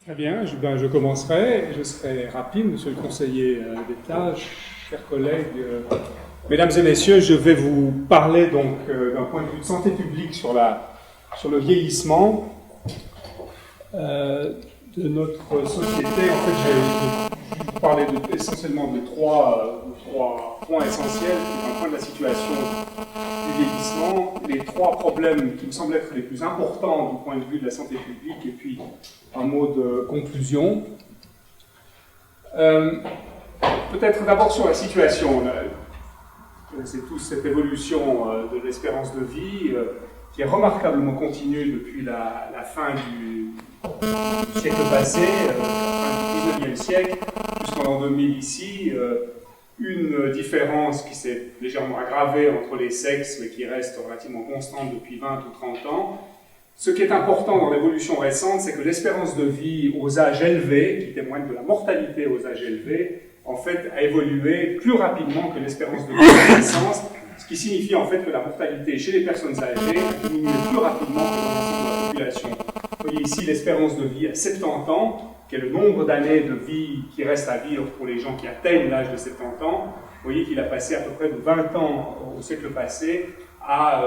Très bien, je commencerai, je serai rapide, monsieur le conseiller d'État, chers collègues. Mesdames et messieurs, je vais vous parler donc d'un point de vue de santé publique sur le vieillissement de notre société. En fait, je vais vous parler essentiellement de trois points essentiels d'un point de la situation du vieillissement, les trois problèmes qui me semblent être les plus importants du point de vue de la santé publique, et puis un mot de conclusion. Peut-être d'abord sur la situation. Vous connaissez tous cette évolution de l'espérance de vie qui est remarquablement continue depuis la fin du siècle passé, la fin du 19e siècle, jusqu'en l'an 2000 ici. Une différence qui s'est légèrement aggravée entre les sexes, mais qui reste relativement constante depuis 20 ou 30 ans. Ce qui est important dans l'évolution récente, c'est que l'espérance de vie aux âges élevés, qui témoigne de la mortalité aux âges élevés, en fait, a évolué plus rapidement que l'espérance de vie à la naissance, ce qui signifie en fait que la mortalité chez les personnes âgées a diminué plus rapidement que dans l'ensemble de la population. Vous voyez ici l'espérance de vie à 70 ans, qui est le nombre d'années de vie qui reste à vivre pour les gens qui atteignent l'âge de 70 ans. Vous voyez qu'il a passé à peu près de 20 ans au siècle passé à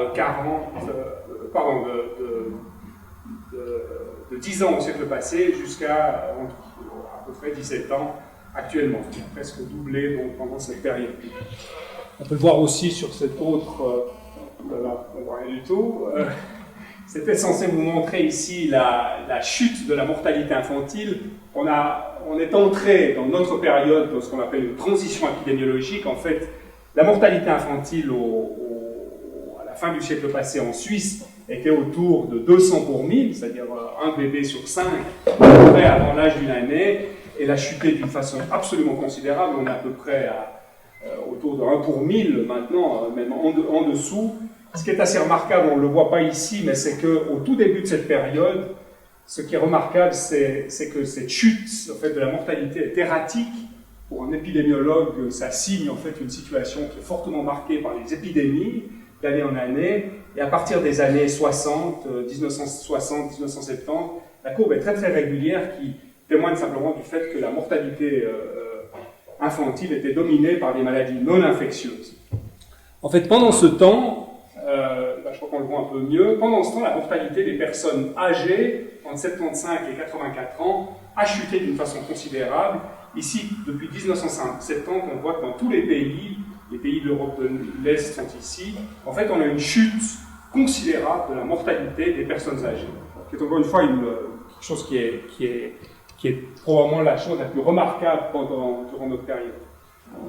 10 ans au siècle passé jusqu'à à peu près 17 ans actuellement. Il a presque doublé donc, pendant cette période. On peut le voir aussi sur cette autre... voilà, on ne voit rien du tout. C'était censé vous montrer ici la chute de la mortalité infantile. On est entré dans notre période, dans ce qu'on appelle une transition épidémiologique. En fait, la mortalité infantile à la fin du siècle passé en Suisse était autour de 200 pour 1000, c'est-à-dire un bébé sur 5, à peu près avant l'âge d'une année. Elle a chuté d'une façon absolument considérable. On est à peu près autour de 1 pour 1000 maintenant, même en dessous. Ce qui est assez remarquable, on ne le voit pas ici, mais c'est qu'au tout début de cette période, ce qui est remarquable, c'est que cette chute en fait, de la mortalité est erratique. Pour un épidémiologue, ça signe en fait une situation qui est fortement marquée par les épidémies d'année en année. Et à partir des années 60, 1960, 1970, la courbe est très très régulière qui témoigne simplement du fait que la mortalité infantile était dominée par des maladies non infectieuses. En fait, pendant ce temps, je crois qu'on le voit un peu mieux, pendant ce temps, la mortalité des personnes âgées, entre 75 et 84 ans, a chuté d'une façon considérable. Ici, depuis 1970, on voit que dans tous les pays de l'Europe de l'Est sont ici, en fait, on a une chute considérable de la mortalité des personnes âgées. C'est encore une fois quelque chose qui est probablement la chose la plus remarquable durant notre période.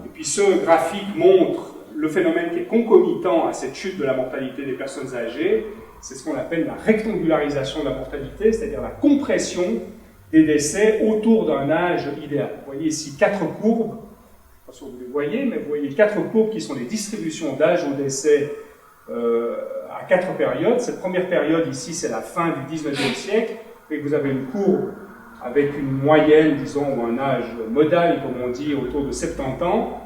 Et puis ce graphique montre le phénomène qui est concomitant à cette chute de la mortalité des personnes âgées. C'est ce qu'on appelle la rectangularisation de la mortalité, c'est-à-dire la compression des décès autour d'un âge idéal. Vous voyez ici 4 courbes, je ne sais pas si vous les voyez, mais vous voyez 4 courbes qui sont les distributions d'âge au décès à 4 périodes. Cette première période ici, c'est la fin du 19e siècle, et vous avez une courbe avec une moyenne, disons, ou un âge modal, comme on dit, autour de 70 ans.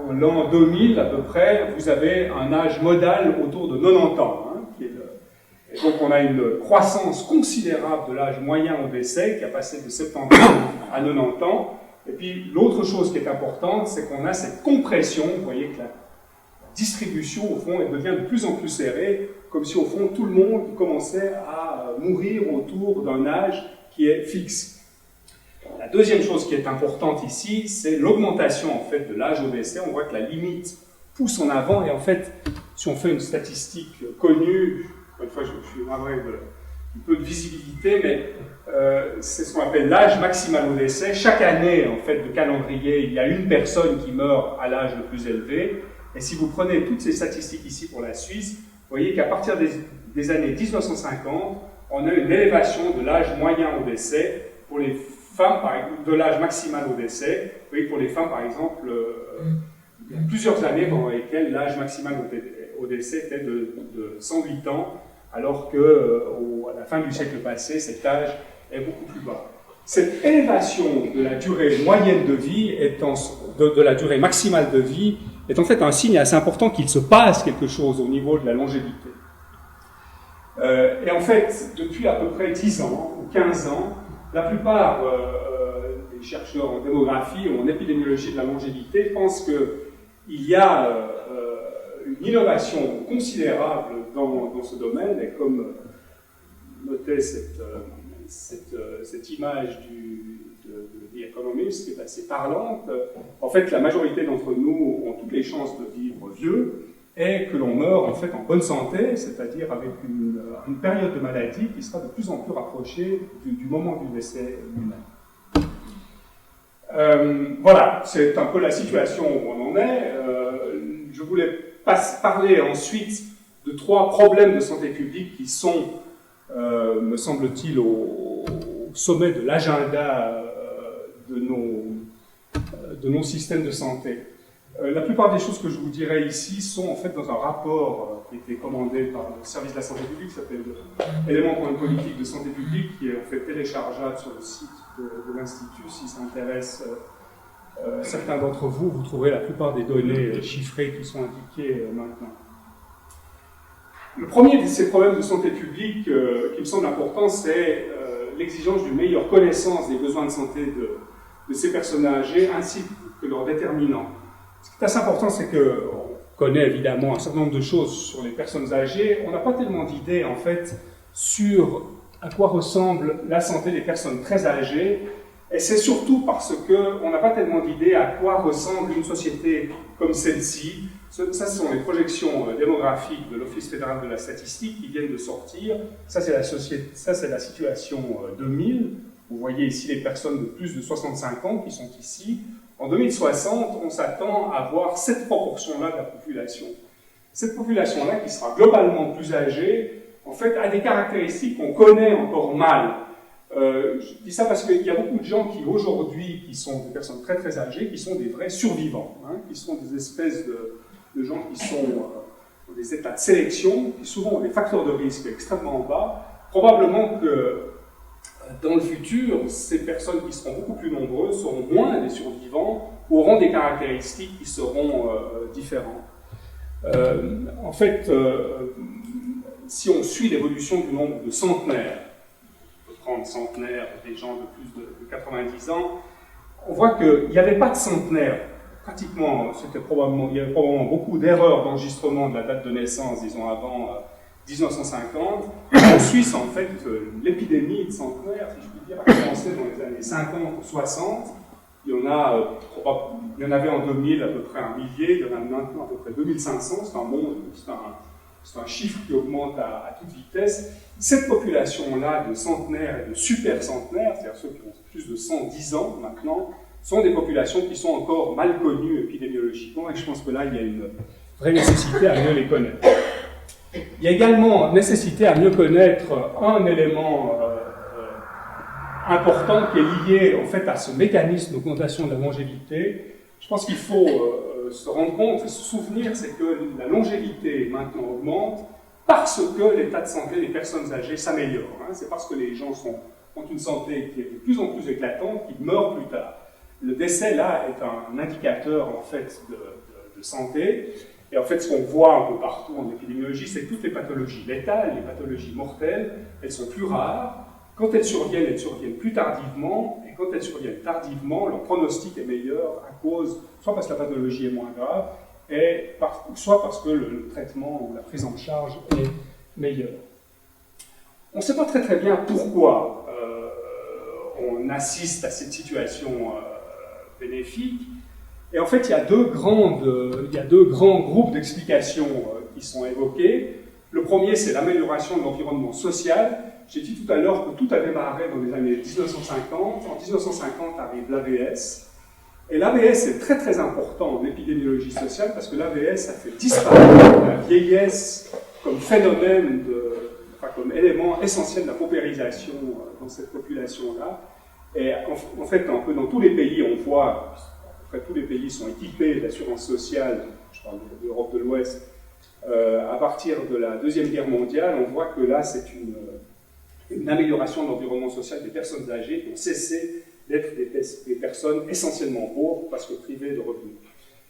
En l'an 2000, à peu près, vous avez un âge modal autour de 90 ans. Et donc, on a une croissance considérable de l'âge moyen au décès, qui a passé de 70 ans à 90 ans. Et puis, l'autre chose qui est importante, c'est qu'on a cette compression. Vous voyez que la distribution, au fond, elle devient de plus en plus serrée, comme si, au fond, tout le monde commençait à mourir autour d'un âge qui est fixe. La deuxième chose qui est importante ici, c'est l'augmentation en fait, de l'âge au décès. On voit que la limite pousse en avant, et en fait, si on fait une statistique connue, une fois je suis navré un peu de visibilité, mais c'est ce qu'on appelle l'âge maximal au décès. Chaque année en fait, de calendrier, il y a une personne qui meurt à l'âge le plus élevé. Et si vous prenez toutes ces statistiques ici pour la Suisse, vous voyez qu'à partir des années 1950, on a une élévation de l'âge moyen au décès pour les femmes, par exemple, de l'âge maximal au décès. Vous voyez, pour les femmes, par exemple, il y a plusieurs années pendant lesquelles l'âge maximal au décès était de 108 ans, alors qu'à la fin du siècle passé, cet âge est beaucoup plus bas. Cette élévation de la durée moyenne de vie, de la durée maximale de vie, est en fait un signe assez important qu'il se passe quelque chose au niveau de la longévité. Et en fait, depuis à peu près 10 ans ou 15 ans, La plupart des chercheurs en démographie ou en épidémiologie de la longévité pensent qu'il y a une innovation considérable dans ce domaine, et comme notait cette image de The Economist, qui est assez parlante, en fait, la majorité d'entre nous ont toutes les chances de vivre vieux, et que l'on meurt en fait en bonne santé, c'est-à-dire avec une période de maladie qui sera de plus en plus rapprochée du moment du décès lui-même. Voilà, c'est un peu la situation où on en est. Je voulais parler ensuite de 3 problèmes de santé publique qui sont, me semble-t-il, au sommet de l'agenda de nos systèmes de santé. La plupart des choses que je vous dirai ici sont en fait dans un rapport qui a été commandé par le service de la santé publique, qui s'appelle Éléments pour une politique de santé publique, qui est en fait téléchargeable sur le site de l'Institut. Si ça intéresse certains d'entre vous, vous trouverez la plupart des données chiffrées qui sont indiquées maintenant. Le premier de ces problèmes de santé publique qui me semble important, c'est l'exigence d'une meilleure connaissance des besoins de santé de ces personnes âgées ainsi que leurs déterminants. Ce qui est assez important, c'est qu'on connaît évidemment un certain nombre de choses sur les personnes âgées. On n'a pas tellement d'idées, en fait, sur à quoi ressemble la santé des personnes très âgées. Et c'est surtout parce qu'on n'a pas tellement d'idées à quoi ressemble une société comme celle-ci. Ça, ce sont les projections démographiques de l'Office fédéral de la statistique qui viennent de sortir. Ça, c'est la situation 2000. Vous voyez ici les personnes de plus de 65 ans qui sont ici. En 2060, on s'attend à avoir cette proportion-là de la population. Cette population-là, qui sera globalement plus âgée, en fait, a des caractéristiques qu'on connaît encore mal. Je dis ça parce qu'il y a beaucoup de gens qui, aujourd'hui, qui sont des personnes très très âgées, qui sont des vrais survivants, hein, qui sont des espèces de gens qui sont dans des états de sélection, qui souvent ont des facteurs de risque extrêmement bas. Probablement que dans le futur, ces personnes qui seront beaucoup plus nombreuses seront moins des survivants, auront des caractéristiques qui seront différentes. En fait, si on suit l'évolution du nombre de centenaires, on peut prendre centenaires des gens de plus de 90 ans, on voit qu'il n'y avait pas de centenaires. Pratiquement, il y avait probablement beaucoup d'erreurs d'enregistrement de la date de naissance, disons avant 1950. En Suisse, en fait, l'épidémie de centenaires, si je puis dire, a commencé dans les années 50 ou 60. Il y en avait en 2000 à peu près 1 millier, il y en a maintenant à peu près 2500. C'est un chiffre qui augmente à toute vitesse. Cette population-là de centenaires et de super centenaires, c'est-à-dire ceux qui ont plus de 110 ans maintenant, sont des populations qui sont encore mal connues épidémiologiquement, et je pense que là, il y a une vraie nécessité à mieux les connaître. Il y a également nécessité à mieux connaître un élément important qui est lié en fait à ce mécanisme d'augmentation de la longévité. Je pense qu'il faut se rendre compte et se souvenir, c'est que la longévité maintenant augmente parce que l'état de santé des personnes âgées s'améliore. Hein. C'est parce que les gens ont une santé qui est de plus en plus éclatante qu'ils meurent plus tard. Le décès, là, est un indicateur, en fait, de santé. Et en fait, ce qu'on voit un peu partout en épidémiologie, c'est que toutes les pathologies létales, les pathologies mortelles, elles sont plus rares. Quand elles surviennent plus tardivement. Et quand elles surviennent tardivement, leur pronostic est meilleur à cause, soit parce que la pathologie est moins grave, soit parce que le traitement ou la prise en charge est meilleure. On ne sait pas très très bien pourquoi on assiste à cette situation bénéfique. Et en fait, il y a deux grands groupes d'explications qui sont évoqués. Le premier, c'est l'amélioration de l'environnement social. J'ai dit tout à l'heure que tout a démarré dans les années 1950. En 1950 arrive l'AVS. Et l'AVS est très très important en épidémiologie sociale parce que l'AVS a fait disparaître la vieillesse comme phénomène, comme élément essentiel de la paupérisation dans cette population-là. Et en fait, un peu dans tous les pays, on voit, à peu près tous les pays sont équipés d'assurance sociale, je parle de l'Europe de l'Ouest, à partir de la Deuxième Guerre mondiale, on voit que là, c'est une amélioration de l'environnement social des personnes âgées qui ont cessé d'être des personnes essentiellement pauvres parce que privées de revenus.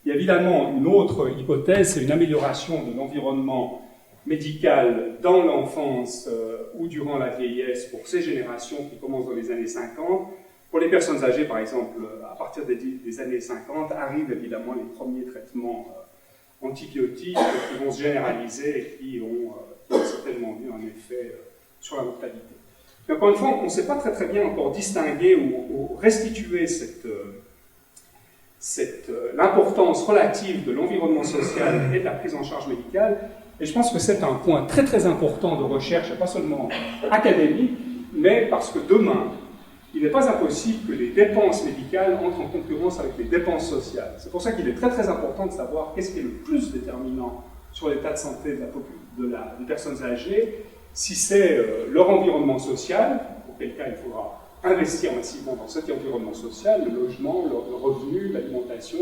Il y a évidemment une autre hypothèse, c'est une amélioration de l'environnement médicale dans l'enfance ou durant la vieillesse pour ces générations qui commencent dans les années 50. Pour les personnes âgées, par exemple, à partir des années 50, arrivent évidemment les premiers traitements antibiotiques qui vont se généraliser et qui ont certainement eu un effet sur la mortalité. Mais encore une fois, on ne sait pas très bien encore distinguer ou restituer l'importance relative de l'environnement social et de la prise en charge médicale. Et je pense que c'est un point très important de recherche, et pas seulement académique, mais parce que demain, il n'est pas impossible que les dépenses médicales entrent en concurrence avec les dépenses sociales. C'est pour ça qu'il est très important de savoir qu'est-ce qui est le plus déterminant sur l'état de santé des personnes âgées, si c'est leur environnement social, auquel cas il faudra investir massivement dans cet environnement social, le logement, le revenu, l'alimentation,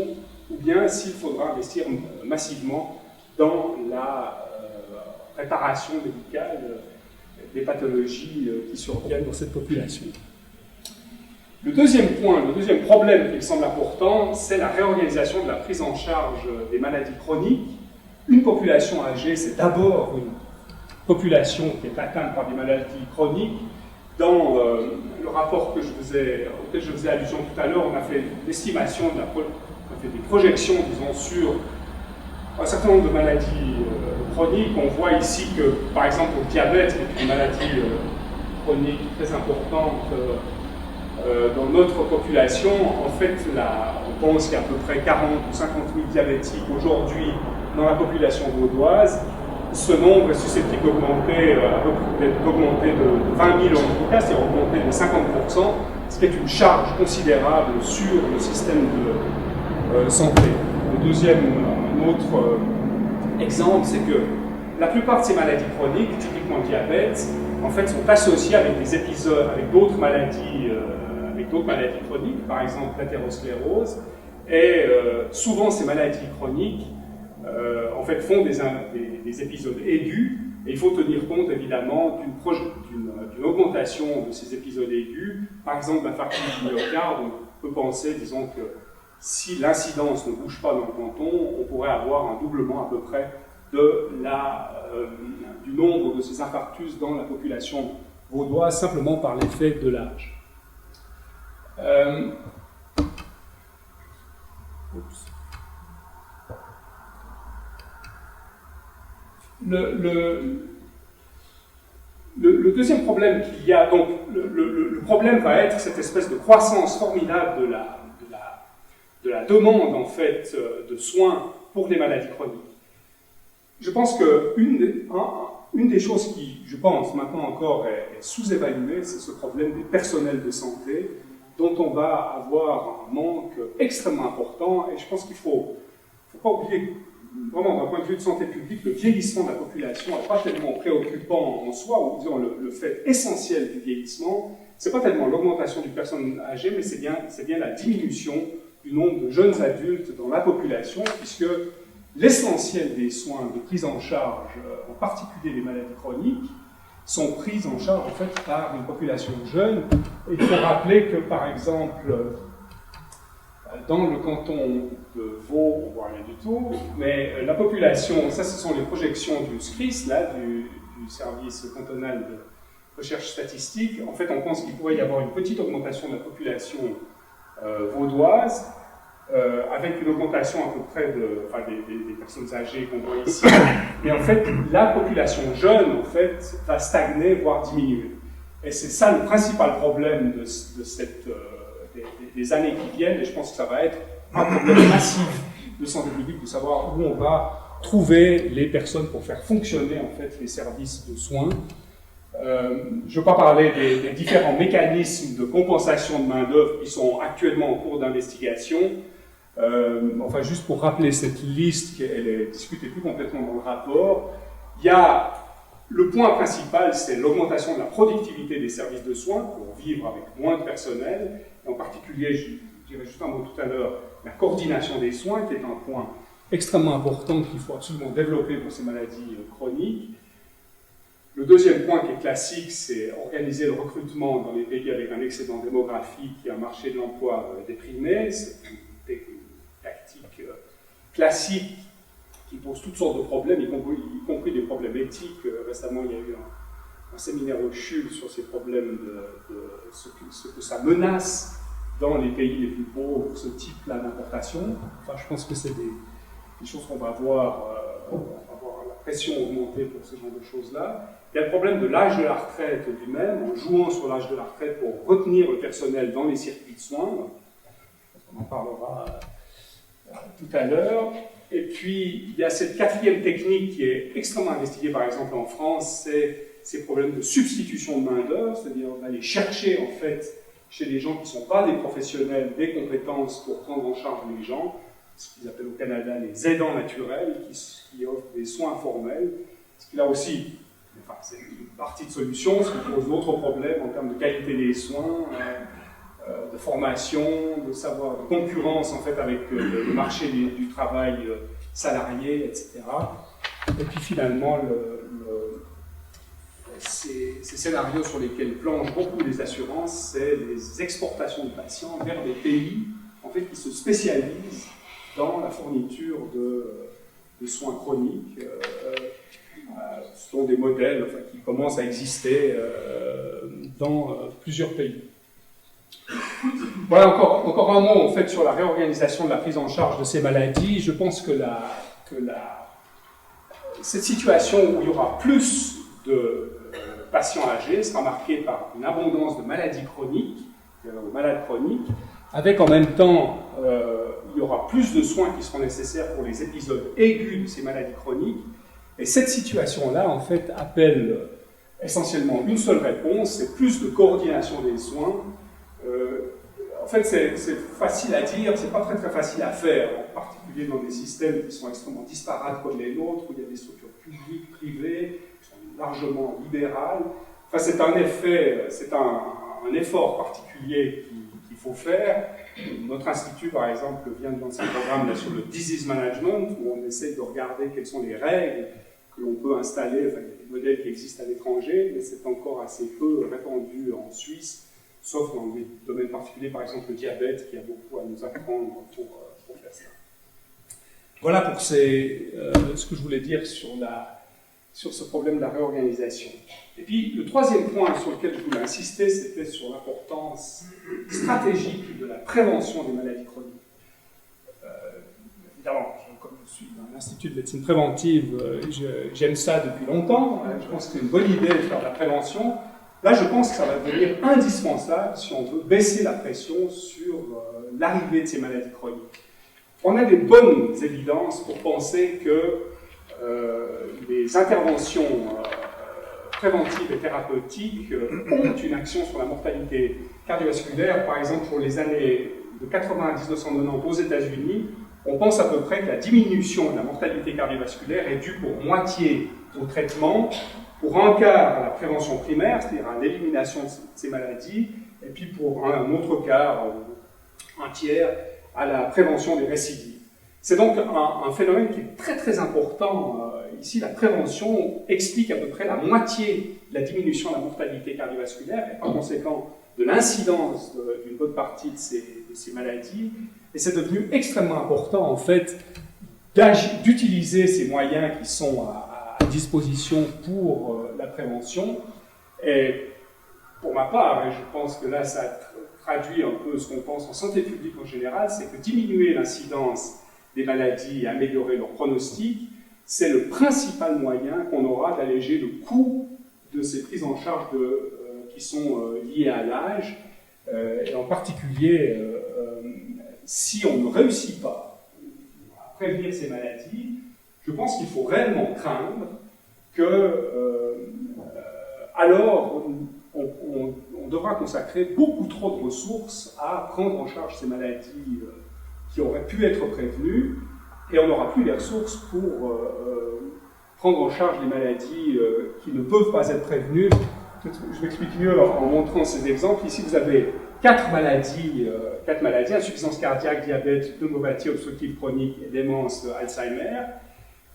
ou bien s'il faudra investir massivement dans la réparation médicale des pathologies qui surviennent dans cette population. Le deuxième point, le deuxième problème qui me semble important, c'est la réorganisation de la prise en charge des maladies chroniques. Une population âgée, c'est d'abord une population qui est atteinte par des maladies chroniques. Dans le rapport auquel je faisais allusion tout à l'heure, on a fait l'estimation, on a fait des projections, disons, sur un certain nombre de maladies chroniques. On voit ici que, par exemple, le diabète est une maladie chronique très importante dans notre population. En fait, on pense qu'il y a à peu près 40 ou 50 000 diabétiques aujourd'hui dans la population vaudoise. Ce nombre est susceptible d'augmenter de 20 000 en tout cas, c'est augmenter de 50%, ce qui est une charge considérable sur le système de santé. Le deuxième, autre exemple, c'est que la plupart de ces maladies chroniques, typiquement le diabète, en fait, sont associées avec des épisodes, avec d'autres maladies chroniques, par exemple l'athérosclérose, et souvent ces maladies chroniques en fait, font des épisodes aigus, et il faut tenir compte évidemment d'une augmentation de ces épisodes aigus. Par exemple, l'infarctus du myocarde, on peut penser, disons, que si l'incidence ne bouge pas dans le canton, on pourrait avoir un doublement à peu près du nombre de ces infarctus dans la population vaudoise, simplement par l'effet de l'âge. Le deuxième problème qu'il y a, donc le problème va être cette espèce de croissance formidable de la demande en fait de soins pour les maladies chroniques. Je pense qu'une des choses qui, je pense, maintenant encore est sous-évaluée, c'est ce problème des personnels de santé, dont on va avoir un manque extrêmement important, et je pense qu'il ne faut pas oublier, vraiment d'un point de vue de santé publique, le vieillissement de la population n'est pas tellement préoccupant en soi, ou disons le fait essentiel du vieillissement, c'est pas tellement l'augmentation du personnel âgé, mais c'est bien la diminution du nombre de jeunes adultes dans la population, puisque l'essentiel des soins de prise en charge, en particulier les maladies chroniques, sont prises en charge en fait par une population jeune. Et il faut rappeler que, par exemple, dans le canton de Vaud, on ne voit rien du tout, mais la population, ça ce sont les projections du SCRIS, là, du service cantonal de recherche statistique. En fait, on pense qu'il pourrait y avoir une petite augmentation de la population vaudoise, avec une augmentation à peu près des personnes âgées qu'on voit ici. Mais en fait, la population jeune, en fait, va stagner, voire diminuer. Et c'est ça le principal problème des années qui viennent, et je pense que ça va être un problème massif de santé publique, de savoir où on va trouver les personnes pour faire fonctionner, en fait, les services de soins. Je ne veux pas parler des différents mécanismes de compensation de main-d'œuvre qui sont actuellement en cours d'investigation. Enfin, juste pour rappeler cette liste, elle est discutée plus complètement dans le rapport, il y a le point principal, c'est l'augmentation de la productivité des services de soins pour vivre avec moins de personnel, et en particulier, je dirais juste un mot tout à l'heure, la coordination des soins, qui est un point extrêmement important qu'il faut absolument développer pour ces maladies chroniques. Le deuxième point qui est classique, c'est organiser le recrutement dans les pays avec un excédent démographique et un marché de l'emploi déprimé. C'est une tactique classique qui pose toutes sortes de problèmes, y compris des problèmes éthiques. Récemment, il y a eu un séminaire au CHUL sur ces problèmes de ce que ça menace dans les pays les plus pauvres, ce type-là d'importation. Enfin, je pense que c'est des choses qu'on va voir, on va voir la pression augmenter pour ce genre de choses-là. Il y a le problème de l'âge de la retraite lui-même, en jouant sur l'âge de la retraite pour retenir le personnel dans les circuits de soins. On en parlera tout à l'heure. Et puis, il y a cette quatrième technique qui est extrêmement investiguée, par exemple en France, c'est ces problèmes de substitution de main-d'œuvre, c'est-à-dire d'aller chercher, en fait, chez les gens qui ne sont pas des professionnels, des compétences pour prendre en charge les gens, ce qu'ils appellent au Canada les aidants naturels, qui offrent des soins informels, ce qui là aussi, enfin, c'est une partie de solution, ce qui pose d'autres problèmes en termes de qualité des soins, de formation, de savoir, de concurrence en fait avec le marché du travail salarié, etc. Et puis finalement, ces scénarios sur lesquels planchent beaucoup les assurances, c'est les exportations de patients vers des pays en fait, qui se spécialisent dans la fourniture de soins chroniques. Ce sont des modèles enfin, qui commencent à exister dans plusieurs pays. Voilà encore un mot en fait, sur la réorganisation de la prise en charge de ces maladies. Je pense que cette situation où il y aura plus de patients âgés sera marquée par une abondance de maladies chroniques, malades chroniques, avec en même temps, il y aura plus de soins qui seront nécessaires pour les épisodes aigus de ces maladies chroniques. Et cette situation-là, en fait, appelle essentiellement une seule réponse, c'est plus de coordination des soins. En fait, c'est facile à dire, c'est pas très très facile à faire, en particulier dans des systèmes qui sont extrêmement disparates comme les nôtres, où il y a des structures publiques, privées, qui sont largement libérales. Enfin, c'est un effet, c'est un effort particulier qu'il faut faire. Notre institut, par exemple, vient de lancer un programme là, sur le disease management, où on essaie de regarder quelles sont les règles que l'on peut installer. Enfin, il y a des modèles qui existent à l'étranger, mais c'est encore assez peu répandu en Suisse, sauf dans des domaines particuliers, par exemple le diabète, qui a beaucoup à nous apprendre pour faire ça. Voilà pour ce que je voulais dire sur ce problème de la réorganisation. Et puis, le troisième point sur lequel je voulais insister, c'était sur l'importance stratégique de la prévention des maladies chroniques. Évidemment, comme je suis dans l'Institut de médecine préventive, j'aime ça depuis longtemps. Je pense que c'est une bonne idée de faire de la prévention. Là, je pense que ça va devenir indispensable si on veut baisser la pression sur l'arrivée de ces maladies chroniques. On a des bonnes évidences pour penser que les interventions préventives et thérapeutiques ont une action sur la mortalité cardiovasculaire. Par exemple, pour les années de 80 à 1990 aux États-Unis, on pense à peu près que la diminution de la mortalité cardiovasculaire est due pour moitié au traitement, pour un quart à la prévention primaire, c'est-à-dire à l'élimination de ces maladies, et puis pour un autre quart, un tiers, à la prévention des récidives. C'est donc un phénomène qui est très très important. Ici, la prévention explique à peu près la moitié de la diminution de la mortalité cardiovasculaire, et par conséquent de l'incidence d'une bonne partie de ces maladies. Et c'est devenu extrêmement important, en fait, d'utiliser ces moyens qui sont à disposition pour la prévention. Et pour ma part, et je pense que là, ça traduit un peu ce qu'on pense en santé publique en général, c'est que diminuer l'incidence des maladies et améliorer leur pronostic, c'est le principal moyen qu'on aura d'alléger le coût de ces prises en charge qui sont liées à l'âge, et en particulier si on ne réussit pas à prévenir ces maladies, je pense qu'il faut réellement craindre que alors on devra consacrer beaucoup trop de ressources à prendre en charge ces maladies qui auraient pu être prévenues, et on n'aura plus les ressources pour prendre en charge les maladies qui ne peuvent pas être prévenues. Je m'explique mieux en montrant ces exemples. Ici, vous avez quatre maladies, insuffisance cardiaque, diabète, pneumopathie obstructive chronique et démence Alzheimer.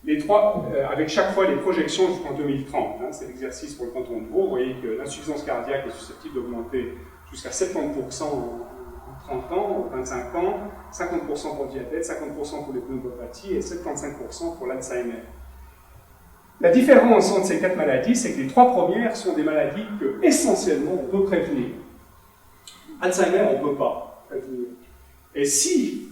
Les trois, avec chaque fois les projections jusqu'en 2030. C'est l'exercice pour le canton de Vaud. Vous voyez que l'insuffisance cardiaque est susceptible d'augmenter jusqu'à 70% en 30 ans, 25 ans, 50% pour le diabète, 50% pour les pneumopathies et 75% pour l'Alzheimer. La différence entre ces 4 maladies, c'est que les 3 premières sont des maladies que, essentiellement, on peut prévenir. Alzheimer, on ne peut pas prévenir. Et si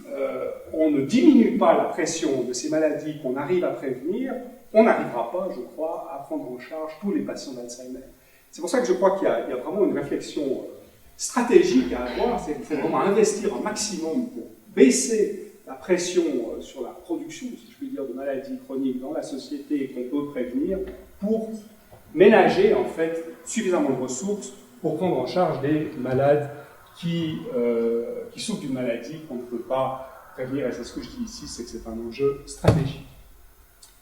on ne diminue pas la pression de ces maladies qu'on arrive à prévenir, on n'arrivera pas, je crois, à prendre en charge tous les patients d'Alzheimer. C'est pour ça que je crois qu'il y a vraiment une réflexion stratégique à avoir, c'est qu'il faut vraiment investir un maximum pour baisser la pression sur la production, si je puis dire, de maladies chroniques dans la société et qu'on peut prévenir, pour ménager en fait suffisamment de ressources pour prendre en charge des malades qui souffrent d'une maladie qu'on ne peut pas prévenir. Et c'est ce que je dis ici, c'est que c'est un enjeu stratégique.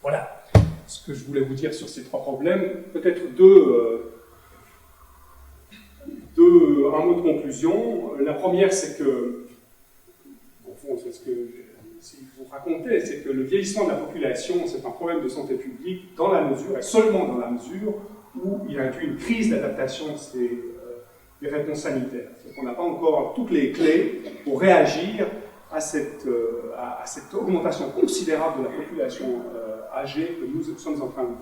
Voilà ce que je voulais vous dire sur ces 3 problèmes. Peut-être un mot de conclusion. La première, c'est que, au fond, c'est ce que je vous racontais, c'est que le vieillissement de la population, c'est un problème de santé publique dans la mesure, et seulement dans la mesure, où il a eu une crise d'adaptation des réponses sanitaires. C'est qu'on n'a pas encore toutes les clés pour réagir à cette augmentation considérable de la population âgée que nous sommes en train de vivre.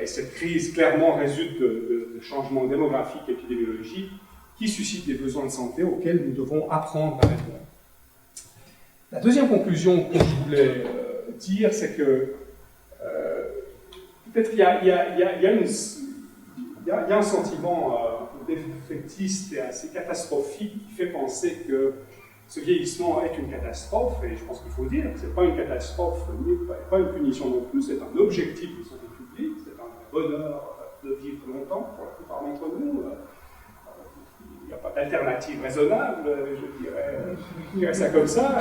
Et cette crise, clairement, résulte de changements démographiques et épidémiologiques qui suscitent des besoins de santé auxquels nous devons apprendre à répondre. La deuxième conclusion que je voulais dire, c'est que peut-être il y a un sentiment défaitiste et assez catastrophique qui fait penser que ce vieillissement est une catastrophe, et je pense qu'il faut le dire, ce n'est pas une catastrophe, pas une punition non plus, c'est un objectif de santé publique, c'est un bonheur de vivre longtemps pour la plupart d'entre nous. Il n'y a pas d'alternative raisonnable, je dirais ça comme ça.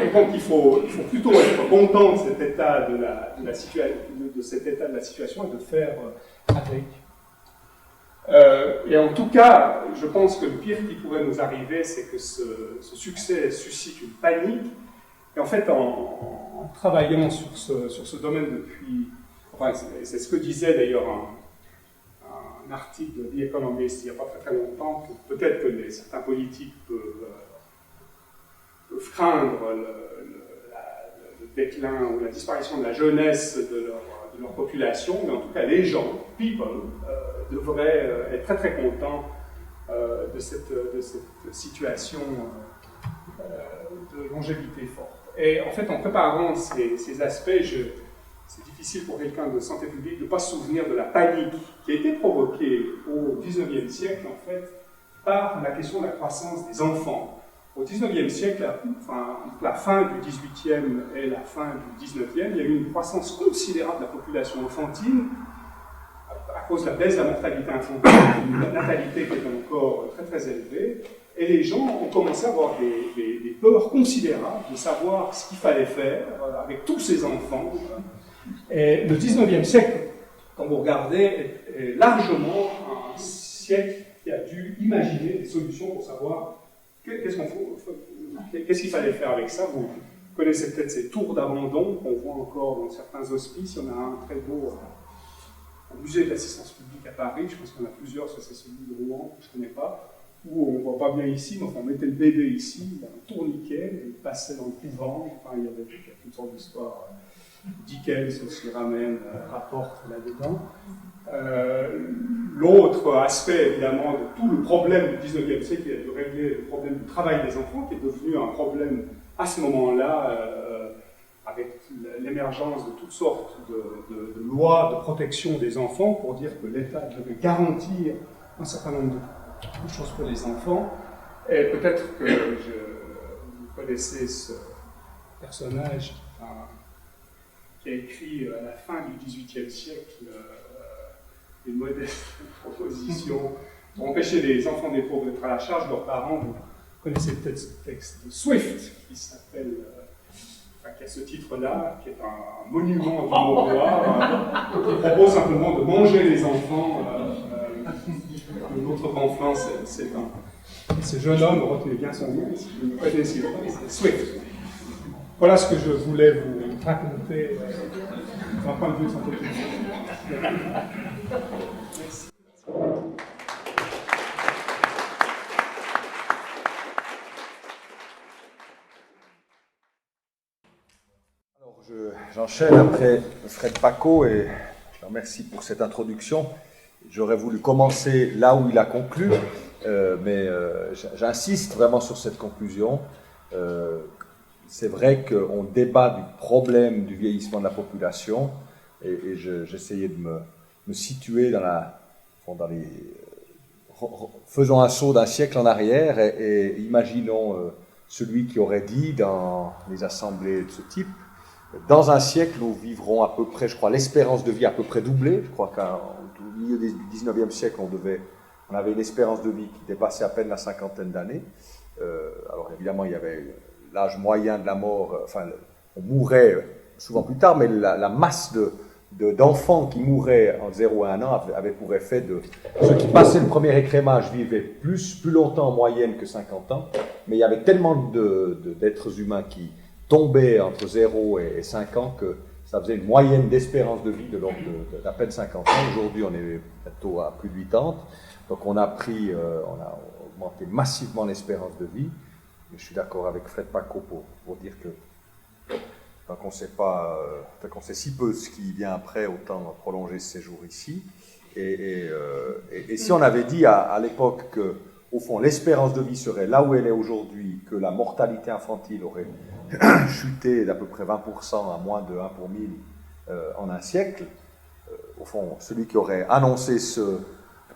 Et donc il faut plutôt être content de cet état de la situation et de faire avec. Et en tout cas, je pense que le pire qui pourrait nous arriver, c'est que ce succès suscite une panique. Et en fait, en travaillant sur ce domaine depuis... Enfin, c'est ce que disait d'ailleurs un article de The Economist il n'y a pas très longtemps, que peut-être que certains politiques peuvent craindre le déclin ou la disparition de la jeunesse de leur population, mais en tout cas les gens, people, devraient être très très contents de cette situation de longévité forte. Et en fait, en préparant ces aspects, c'est difficile pour quelqu'un de santé publique de ne pas se souvenir de la panique qui a été provoquée au XIXe siècle, en fait, par la question de la croissance des enfants. Au XIXe siècle, entre la fin du XVIIIe et la fin du XIXe, il y a eu une croissance considérable de la population enfantine à cause de la baisse de la mortalité infantile, une natalité qui est encore très très élevée, et les gens ont commencé à avoir des peurs considérables de savoir ce qu'il fallait faire avec tous ces enfants. Et le XIXe siècle, quand vous regardez, est largement un siècle qui a dû imaginer des solutions pour savoir qu'est-ce qu'il fallait faire avec ça. Vous connaissez peut-être ces tours d'abandon qu'on voit encore dans certains hospices. Il y en a un très beau au musée de l'assistance publique à Paris, je pense qu'il y en a plusieurs, ça c'est celui de Rouen, que je ne connais pas, où on ne voit pas bien ici, mais enfin, on mettait le bébé ici, il y a un tourniquet, il passait dans le couvent, enfin, il y avait toutes sortes d'histoires. Dickens aussi rapporte là-dedans. L'autre aspect, évidemment, de tout le problème du XIXe siècle, est de régler le problème du travail des enfants, qui est devenu un problème à ce moment-là, avec l'émergence de toutes sortes de lois de protection des enfants, pour dire que l'État devait garantir un certain nombre de choses pour les enfants. Et peut-être que vous connaissez ce personnage qui a écrit à la fin du XVIIIe siècle une modeste proposition pour empêcher les enfants des pauvres d'être à la charge de leurs parents. Vous connaissez peut-être ce texte de Swift qui s'appelle, qui a ce titre-là, qui est un monument du mot roi, qui propose simplement de manger les enfants. Notre pamphlet, c'est un. Et ce jeune homme, retenez bien son nom, si vous ne connaissiez pas, c'est Swift. Voilà ce que je voulais vous raconter d'un point de vue de santé publique. Merci. J'enchaîne après Fred Paco et je le remercie pour cette introduction. J'aurais voulu commencer là où il a conclu, mais j'insiste vraiment sur cette conclusion. C'est vrai qu'on débat du problème du vieillissement de la population et j'essayais de me situer faisons un saut d'un siècle en arrière et imaginons celui qui aurait dit dans les assemblées de ce type: dans un siècle, nous vivrons à peu près, je crois, l'espérance de vie à peu près doublée. Je crois qu'au milieu du 19e siècle, on avait une espérance de vie qui dépassait à peine la cinquantaine d'années. Alors évidemment, il y avait l'âge moyen de la mort, on mourait souvent plus tard, mais la masse d'enfants qui mouraient en 0 à 1 an avait pour effet de... Ceux qui passaient le premier écrémage vivaient plus longtemps en moyenne que 50 ans, mais il y avait tellement d'êtres humains qui tombaient entre 0 et 5 ans que ça faisait une moyenne d'espérance de vie de l'ordre d'à peine 50 ans. Aujourd'hui, on est bientôt à plus de 80. Donc on a augmenté massivement l'espérance de vie. Mais je suis d'accord avec Fred Paco pour dire que tant qu'on sait si peu ce qui vient après, autant prolonger ce séjour ici. Et si on avait dit à l'époque que, au fond, l'espérance de vie serait là où elle est aujourd'hui, que la mortalité infantile aurait chuté d'à peu près 20% à moins de 1 pour 1000 en un siècle, au fond, celui qui aurait annoncé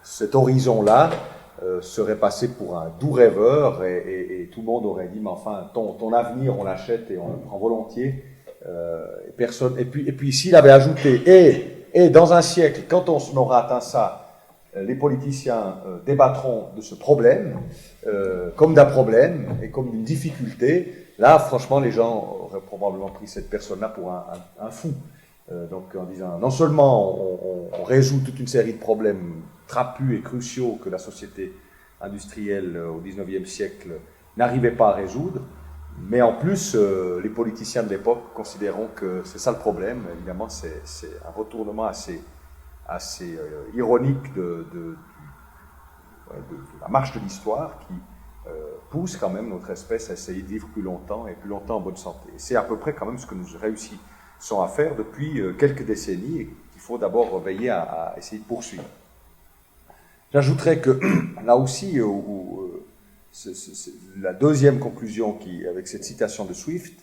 cet horizon-là serait passé pour un doux rêveur et tout le monde aurait dit: mais enfin, ton avenir, on l'achète et on le prend volontiers. Et puis s'il avait ajouté et dans un siècle, quand on aura atteint ça, les politiciens débattront de ce problème comme d'un problème et comme d'une difficulté. Là, franchement, les gens auraient probablement pris cette personne-là pour un fou. Donc en disant, non seulement on résout toute une série de problèmes trapus et cruciaux que la société industrielle au XIXe siècle n'arrivait pas à résoudre, mais en plus, les politiciens de l'époque considéreront que c'est ça le problème. Évidemment, c'est un retournement assez ironique de la marche de l'histoire qui pousse quand même notre espèce à essayer de vivre plus longtemps et plus longtemps en bonne santé. Et c'est à peu près quand même ce que nous réussissons à faire depuis quelques décennies et qu'il faut d'abord veiller à essayer de poursuivre. J'ajouterais que là aussi, la deuxième conclusion avec cette citation de Swift,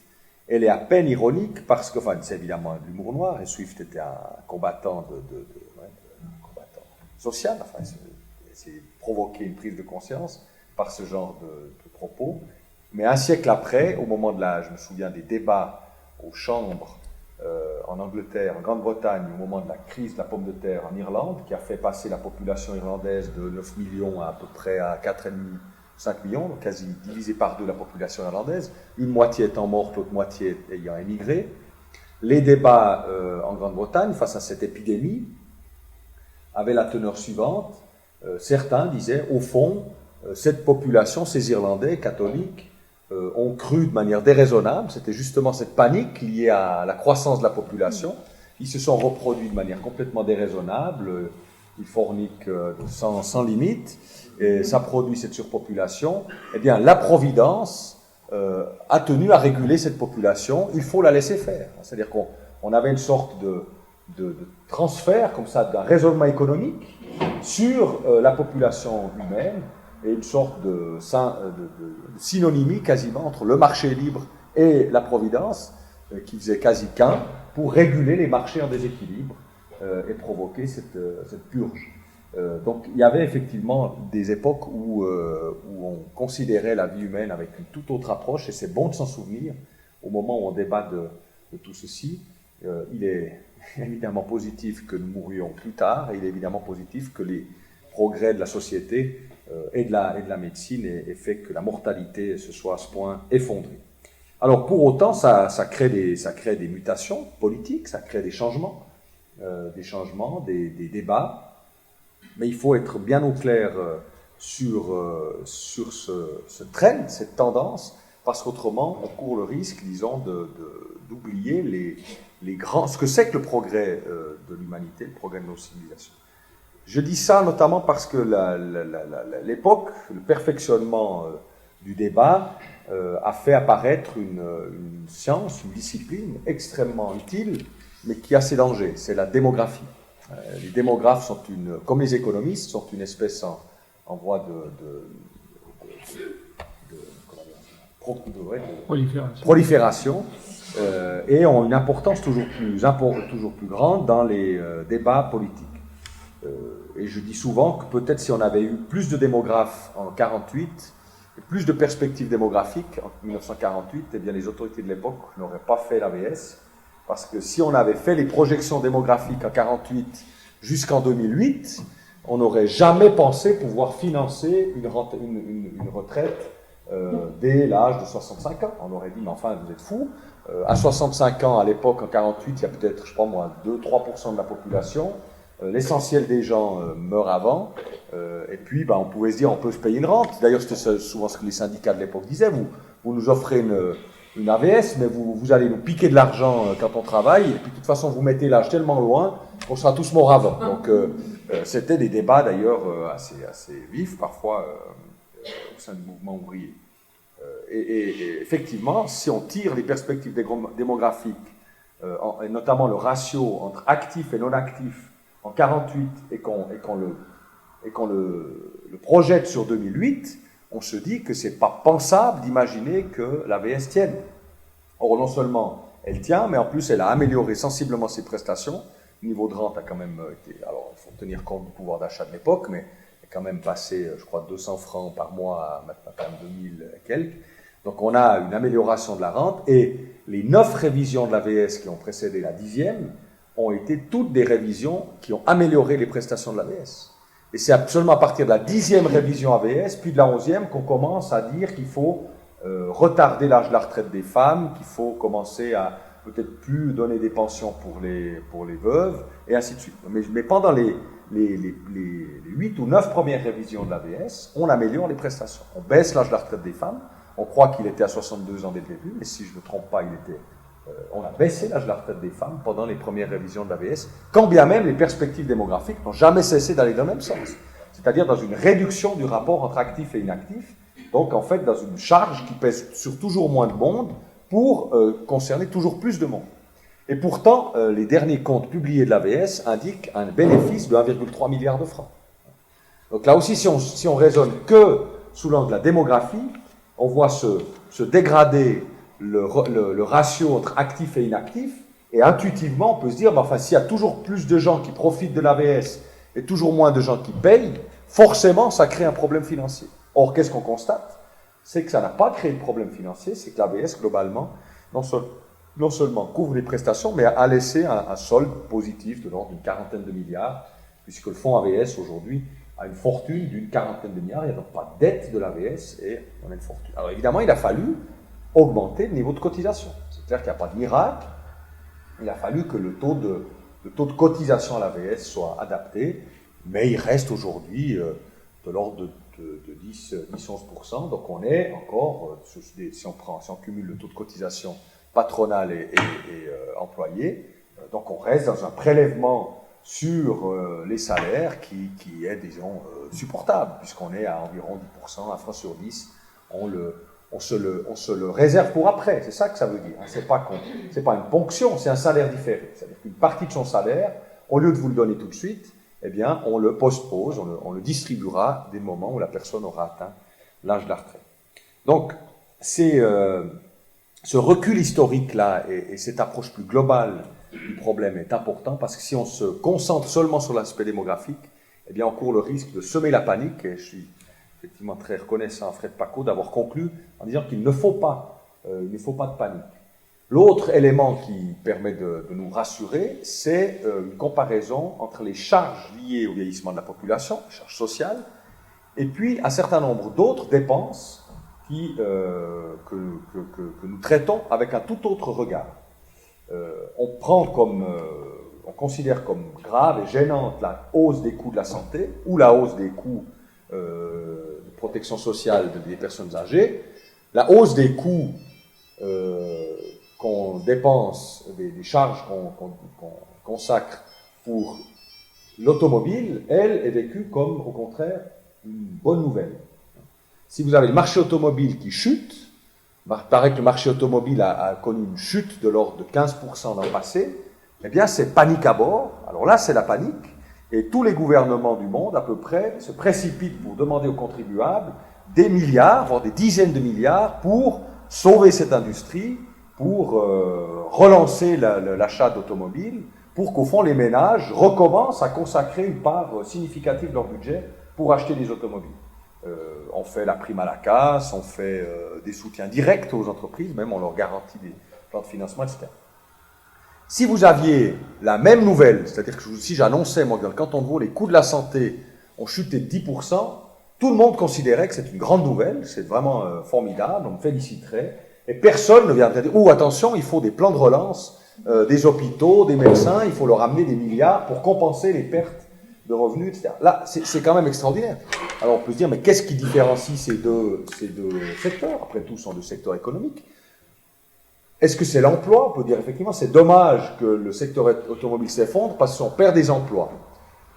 elle est à peine ironique parce que, c'est évidemment de l'humour noir et Swift était un combattant combattant social, c'est provoquer une prise de conscience par ce genre de propos. Mais un siècle après, au moment je me souviens des débats aux chambres en Angleterre, en Grande-Bretagne, au moment de la crise de la pomme de terre en Irlande, qui a fait passer la population irlandaise de 9 millions à peu près à 4,5 5 millions, donc quasi divisé par 2 la population irlandaise, une moitié étant morte, l'autre moitié ayant émigré. Les débats en Grande-Bretagne face à cette épidémie avaient la teneur suivante. Certains disaient, au fond, cette population, ces Irlandais catholiques, ont cru de manière déraisonnable, c'était justement cette panique liée à la croissance de la population. Ils se sont reproduits de manière complètement déraisonnable, ils forniquent sans limite, et ça produit cette surpopulation. Eh bien, la Providence a tenu à réguler cette population, il faut la laisser faire. C'est-à-dire qu'on avait une sorte de transfert, comme ça, d'un raisonnement économique sur la population humaine, et une sorte de synonymie quasiment entre le marché libre et la Providence, qui faisait quasi qu'un, pour réguler les marchés en déséquilibre et provoquer cette purge. Donc il y avait effectivement des époques où on considérait la vie humaine avec une toute autre approche, et c'est bon de s'en souvenir au moment où on débat de tout ceci. Il est évidemment positif que nous mourions plus tard, et il est évidemment positif que les progrès de la société et de la médecine aient fait que la mortalité se soit à ce point effondrée. Alors pour autant, ça crée des mutations politiques, ça crée des changements, des débats, mais il faut être bien au clair sur ce trend, cette tendance, parce qu'autrement on court le risque, disons, d'oublier ce que c'est que le progrès de l'humanité, le progrès de nos civilisations. Je dis ça notamment parce que l'époque, le perfectionnement du débat a fait apparaître une science, une discipline extrêmement utile, mais qui a ses dangers. C'est la démographie. Les démographes sont comme les économistes, sont une espèce en voie de prolifération et ont une importance toujours plus grande dans les débats politiques. Et je dis souvent que peut-être si on avait eu plus de démographes en 1948, et plus de perspectives démographiques en 1948, eh bien les autorités de l'époque n'auraient pas fait l'AVS, parce que si on avait fait les projections démographiques en 1948 jusqu'en 2008, on n'aurait jamais pensé pouvoir financer une retraite dès l'âge de 65 ans. On aurait dit, mais enfin, vous êtes fous. À 65 ans, à l'époque, en 1948, il y a peut-être, je sais pas moi, 2-3% de la population. L'essentiel des gens meurent avant, et puis on pouvait se dire on peut se payer une rente. D'ailleurs, c'était souvent ce que les syndicats de l'époque disaient, vous nous offrez une AVS, mais vous allez nous piquer de l'argent quand on travaille, et puis de toute façon vous mettez l'âge tellement loin qu'on sera tous morts avant. Donc c'était des débats d'ailleurs assez vifs parfois au sein du mouvement ouvrier. Et effectivement, si on tire les perspectives démographiques, et notamment le ratio entre actifs et non actifs, en 1948 et qu'on le projette sur 2008, on se dit que ce n'est pas pensable d'imaginer que l'AVS tienne. Or, non seulement elle tient, mais en plus elle a amélioré sensiblement ses prestations. Le niveau de rente a quand même été... Alors, il faut tenir compte du pouvoir d'achat de l'époque, mais il est quand même passé, je crois, 200 francs par mois à maintenant quand même 2000 et quelques. Donc on a une amélioration de la rente, et les 9 révisions de l'AVS qui ont précédé la 10e, ont été toutes des révisions qui ont amélioré les prestations de l'AVS. Et c'est absolument à partir de la 10e révision AVS, puis de la 11e, qu'on commence à dire qu'il faut retarder l'âge de la retraite des femmes, qu'il faut commencer à peut-être plus donner des pensions pour les veuves, et ainsi de suite. Mais pendant les 8 ou 9 premières révisions de l'AVS, on améliore les prestations. On baisse l'âge de la retraite des femmes, on croit qu'il était à 62 ans dès le début, mais si je ne me trompe pas, on a baissé l'âge de la retraite des femmes pendant les premières révisions de l'AVS, quand bien même les perspectives démographiques n'ont jamais cessé d'aller dans le même sens. C'est-à-dire dans une réduction du rapport entre actifs et inactifs, donc en fait dans une charge qui pèse sur toujours moins de monde pour concerner toujours plus de monde. Et pourtant, les derniers comptes publiés de l'AVS indiquent un bénéfice de 1,3 milliard de francs. Donc là aussi, si on raisonne que sous l'angle de la démographie, on voit se dégrader le ratio entre actifs et inactifs, et intuitivement on peut se dire, enfin, s'il y a toujours plus de gens qui profitent de l'AVS et toujours moins de gens qui payent, forcément ça crée un problème financier. Or, qu'est-ce qu'on constate? C'est que ça n'a pas créé de problème financier, c'est que l'AVS globalement non seulement couvre les prestations, mais a laissé un solde positif de l'ordre d'une 40aine de milliards, puisque le fonds AVS aujourd'hui a une fortune d'une 40aine de milliards, il n'y a donc pas de dette de l'AVS et on a une fortune. Alors évidemment, il a fallu augmenter le niveau de cotisation. C'est clair qu'il n'y a pas de miracle. Il a fallu que le taux de cotisation à l'AVS soit adapté, mais il reste aujourd'hui de l'ordre de 10-11%. Donc on est encore, si on cumule le taux de cotisation patronal et employé, donc on reste dans un prélèvement sur les salaires qui est, disons, supportable, puisqu'on est à environ 10%, 1 franc sur 10, on se le réserve pour après, c'est ça que ça veut dire. C'est pas une ponction, c'est un salaire différé. C'est-à-dire qu'une partie de son salaire, au lieu de vous le donner tout de suite, eh bien, on le postpose, on le distribuera dès le moment où la personne aura atteint l'âge de la retraite. Donc, ce recul historique-là et cette approche plus globale du problème est important, parce que si on se concentre seulement sur l'aspect démographique, eh bien, on court le risque de semer la panique, et je suis effectivement très reconnaissant à Fred Pacaud d'avoir conclu en disant qu'il ne faut pas de panique. L'autre élément qui permet de nous rassurer, c'est une comparaison entre les charges liées au vieillissement de la population, les charges sociales, et puis un certain nombre d'autres dépenses que nous traitons avec un tout autre regard. On considère comme grave et gênante la hausse des coûts de la santé ou la hausse des coûts de protection sociale des personnes âgées. La hausse des coûts qu'on dépense, des charges qu'on consacre pour l'automobile, elle est vécue comme, au contraire, une bonne nouvelle. Si vous avez le marché automobile qui chute, il paraît que le marché automobile a connu une chute de l'ordre de 15% dans le passé, eh bien c'est panique à bord. Alors là, c'est la panique. Et tous les gouvernements du monde, à peu près, se précipitent pour demander aux contribuables des milliards, voire des dizaines de milliards, pour sauver cette industrie, pour relancer l'achat d'automobiles, pour qu'au fond les ménages recommencent à consacrer une part significative de leur budget pour acheter des automobiles. On fait la prime à la casse, on fait des soutiens directs aux entreprises, même on leur garantit des plans de financement, etc. Si vous aviez la même nouvelle, c'est-à-dire que si j'annonçais, moi, que dans le canton de Vaud, les coûts de la santé ont chuté de 10%, tout le monde considérait que c'est une grande nouvelle, c'est vraiment formidable, on me féliciterait, et personne ne viendrait dire « Oh, attention, il faut des plans de relance, des hôpitaux, des médecins, il faut leur amener des milliards pour compenser les pertes de revenus, etc. » Là, c'est quand même extraordinaire. Alors on peut se dire « Mais qu'est-ce qui différencie ces deux secteurs ?» Après tout, ce sont deux secteurs économiques. Est-ce que c'est l'emploi? On peut dire effectivement, c'est dommage que le secteur automobile s'effondre parce qu'on perd des emplois.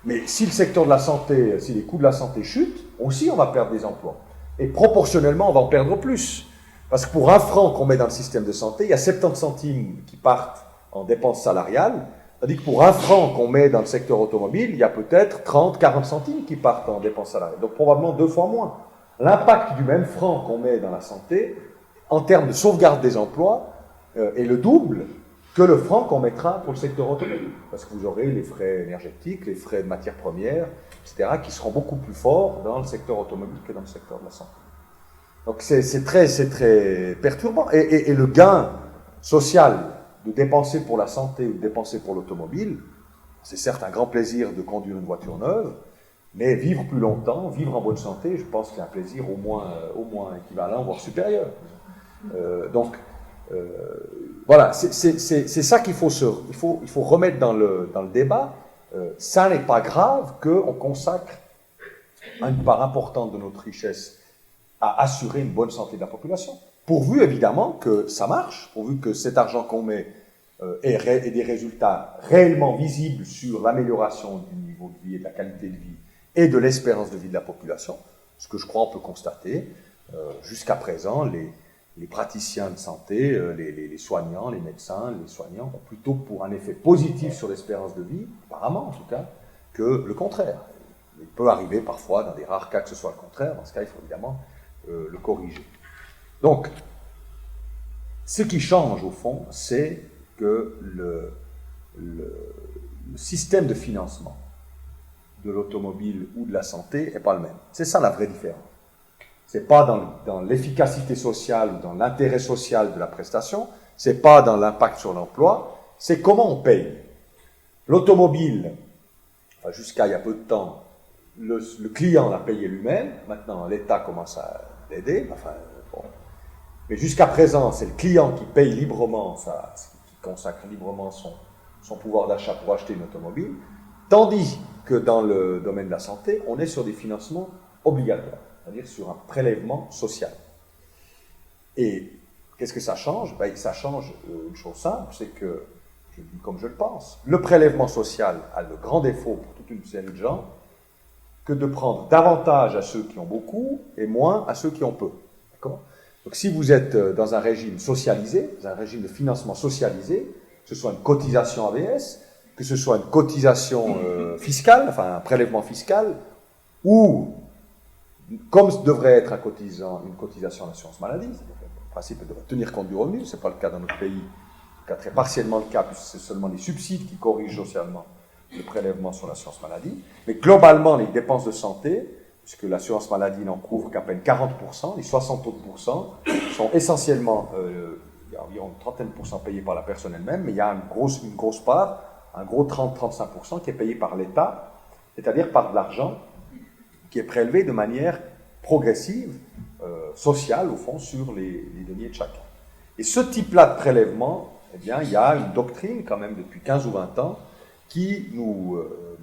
Mais si le secteur de la santé, si les coûts de la santé chutent, aussi on va perdre des emplois. Et proportionnellement, on va en perdre plus. Parce que pour 1 franc qu'on met dans le système de santé, il y a 70 centimes qui partent en dépenses salariales. Tandis que pour 1 franc qu'on met dans le secteur automobile, il y a peut-être 30, 40 centimes qui partent en dépenses salariales. Donc probablement 2 fois moins. L'impact du même franc qu'on met dans la santé, en termes de sauvegarde des emplois, est le double que le franc qu'on mettra pour le secteur automobile. Parce que vous aurez les frais énergétiques, les frais de matières premières, etc., qui seront beaucoup plus forts dans le secteur automobile que dans le secteur de la santé. Donc c'est très perturbant. Et le gain social de dépenser pour la santé ou de dépenser pour l'automobile, c'est certes un grand plaisir de conduire une voiture neuve, mais vivre plus longtemps, vivre en bonne santé, je pense que c'est un plaisir au moins équivalent, voire supérieur. Voilà, c'est ça qu'il faut remettre dans le débat. Ça n'est pas grave qu'on consacre une part importante de notre richesse à assurer une bonne santé de la population. Pourvu, évidemment, que ça marche, pourvu que cet argent qu'on met ait des résultats réellement visibles sur l'amélioration du niveau de vie et de la qualité de vie et de l'espérance de vie de la population, ce que je crois on peut constater. Jusqu'à présent, les praticiens de santé, les soignants, les médecins, les soignants ont plutôt pour un effet positif sur l'espérance de vie, apparemment en tout cas, que le contraire. Il peut arriver parfois, dans des rares cas, que ce soit le contraire. Dans ce cas, il faut évidemment le corriger. Donc, ce qui change au fond, c'est que le système de financement de l'automobile ou de la santé n'est pas le même. C'est ça la vraie différence. C'est pas dans l'efficacité sociale ou dans l'intérêt social de la prestation, c'est pas dans l'impact sur l'emploi, c'est comment on paye. L'automobile, enfin jusqu'à il y a peu de temps, le client l'a payé lui-même, maintenant l'État commence à l'aider, enfin, bon. Mais jusqu'à présent, c'est le client qui paye librement, qui consacre librement son pouvoir d'achat pour acheter une automobile, tandis que dans le domaine de la santé, on est sur des financements obligatoires, c'est-à-dire sur un prélèvement social. Et qu'est-ce que ça change? Ben, ça change une chose simple, c'est que, je le dis comme je le pense, le prélèvement social a le grand défaut pour toute une série de gens que de prendre davantage à ceux qui ont beaucoup et moins à ceux qui ont peu. D'accord? Donc si vous êtes dans un régime socialisé, dans un régime de financement socialisé, que ce soit une cotisation AVS, que ce soit une cotisation fiscale, enfin un prélèvement fiscal, ou comme devrait être une cotisation à l'assurance maladie, le principe devrait tenir compte du revenu, ce n'est pas le cas dans notre pays, c'est très partiellement le cas, puisque c'est seulement les subsides qui corrigent socialement le prélèvement sur l'assurance maladie, mais globalement les dépenses de santé, puisque l'assurance maladie n'en couvre qu'à peine 40%, les 60 autres pourcents sont essentiellement, il y a environ une trentaine de pourcents payés par la personne elle-même, mais il y a une grosse part, un gros 30-35% qui est payé par l'État, c'est-à-dire par de l'argent qui est prélevé de manière progressive, sociale au fond, sur les deniers de chacun. Et ce type-là de prélèvement, eh bien, il y a une doctrine quand même depuis 15 ou 20 ans qui nous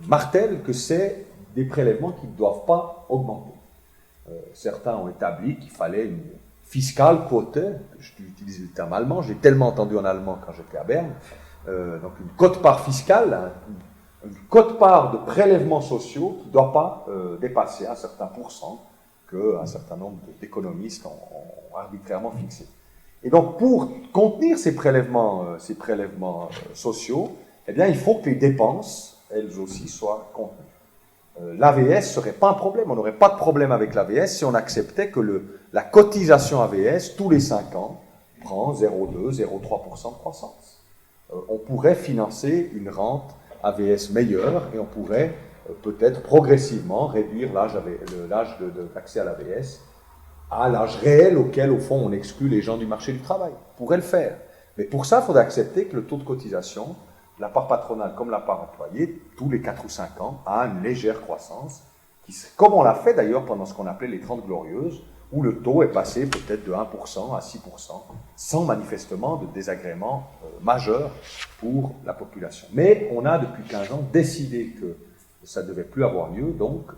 martèle que c'est des prélèvements qui ne doivent pas augmenter. Certains ont établi qu'il fallait une fiscale quote, j'utilise le terme allemand, j'ai tellement entendu en allemand quand j'étais à Berne, donc une quote-part fiscale, une quote-part de prélèvements sociaux qui ne doit pas dépasser un certain pourcent qu'un certain nombre d'économistes ont arbitrairement fixé. Et donc, pour contenir ces prélèvements sociaux, eh bien, il faut que les dépenses, elles aussi, soient contenues. L'AVS ne serait pas un problème. On n'aurait pas de problème avec l'AVS si on acceptait que la cotisation AVS, tous les 5 ans, prend 0,2, 0,3% de croissance. On pourrait financer une rente AVS meilleure et on pourrait peut-être progressivement réduire l'âge d'accès à l'AVS à l'âge réel auquel, au fond, on exclut les gens du marché du travail. On pourrait le faire. Mais pour ça, il faudrait accepter que le taux de cotisation, la part patronale comme la part employée, tous les 4 ou 5 ans, a une légère croissance, comme on l'a fait d'ailleurs pendant ce qu'on appelait les 30 glorieuses, où le taux est passé peut-être de 1% à 6%, sans manifestement de désagrément majeur pour la population. Mais on a depuis 15 ans décidé que ça ne devait plus avoir lieu, donc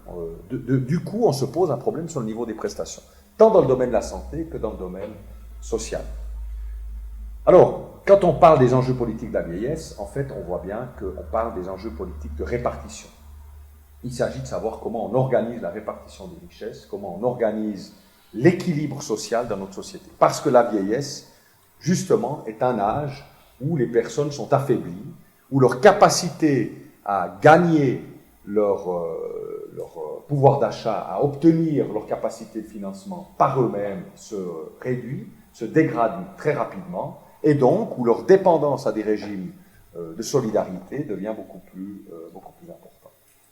du coup on se pose un problème sur le niveau des prestations, tant dans le domaine de la santé que dans le domaine social. Alors, quand on parle des enjeux politiques de la vieillesse, en fait on voit bien qu'on parle des enjeux politiques de répartition. Il s'agit de savoir comment on organise la répartition des richesses, comment on organise l'équilibre social dans notre société. Parce que la vieillesse, justement, est un âge où les personnes sont affaiblies, où leur capacité à gagner leur pouvoir d'achat, à obtenir leur capacité de financement par eux-mêmes se réduit, se dégrade très rapidement, et donc où leur dépendance à des régimes de solidarité devient beaucoup plus importante.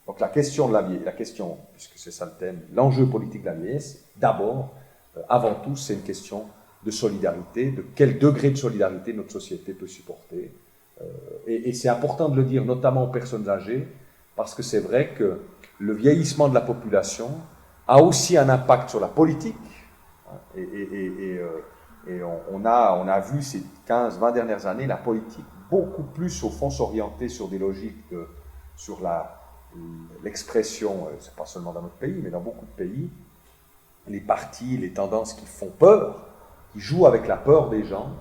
Donc la question de la question, puisque c'est ça le thème, l'enjeu politique de la vieillesse, d'abord, avant tout, c'est une question de solidarité, de quel degré de solidarité notre société peut supporter. Et c'est important de le dire, notamment aux personnes âgées, parce que c'est vrai que le vieillissement de la population a aussi un impact sur la politique. Et on a vu ces 15-20 dernières années la politique beaucoup plus, au fond, s'orienter sur des logiques sur l'expression, c'est pas seulement dans notre pays, mais dans beaucoup de pays, les partis, les tendances qui font peur, qui jouent avec la peur des gens,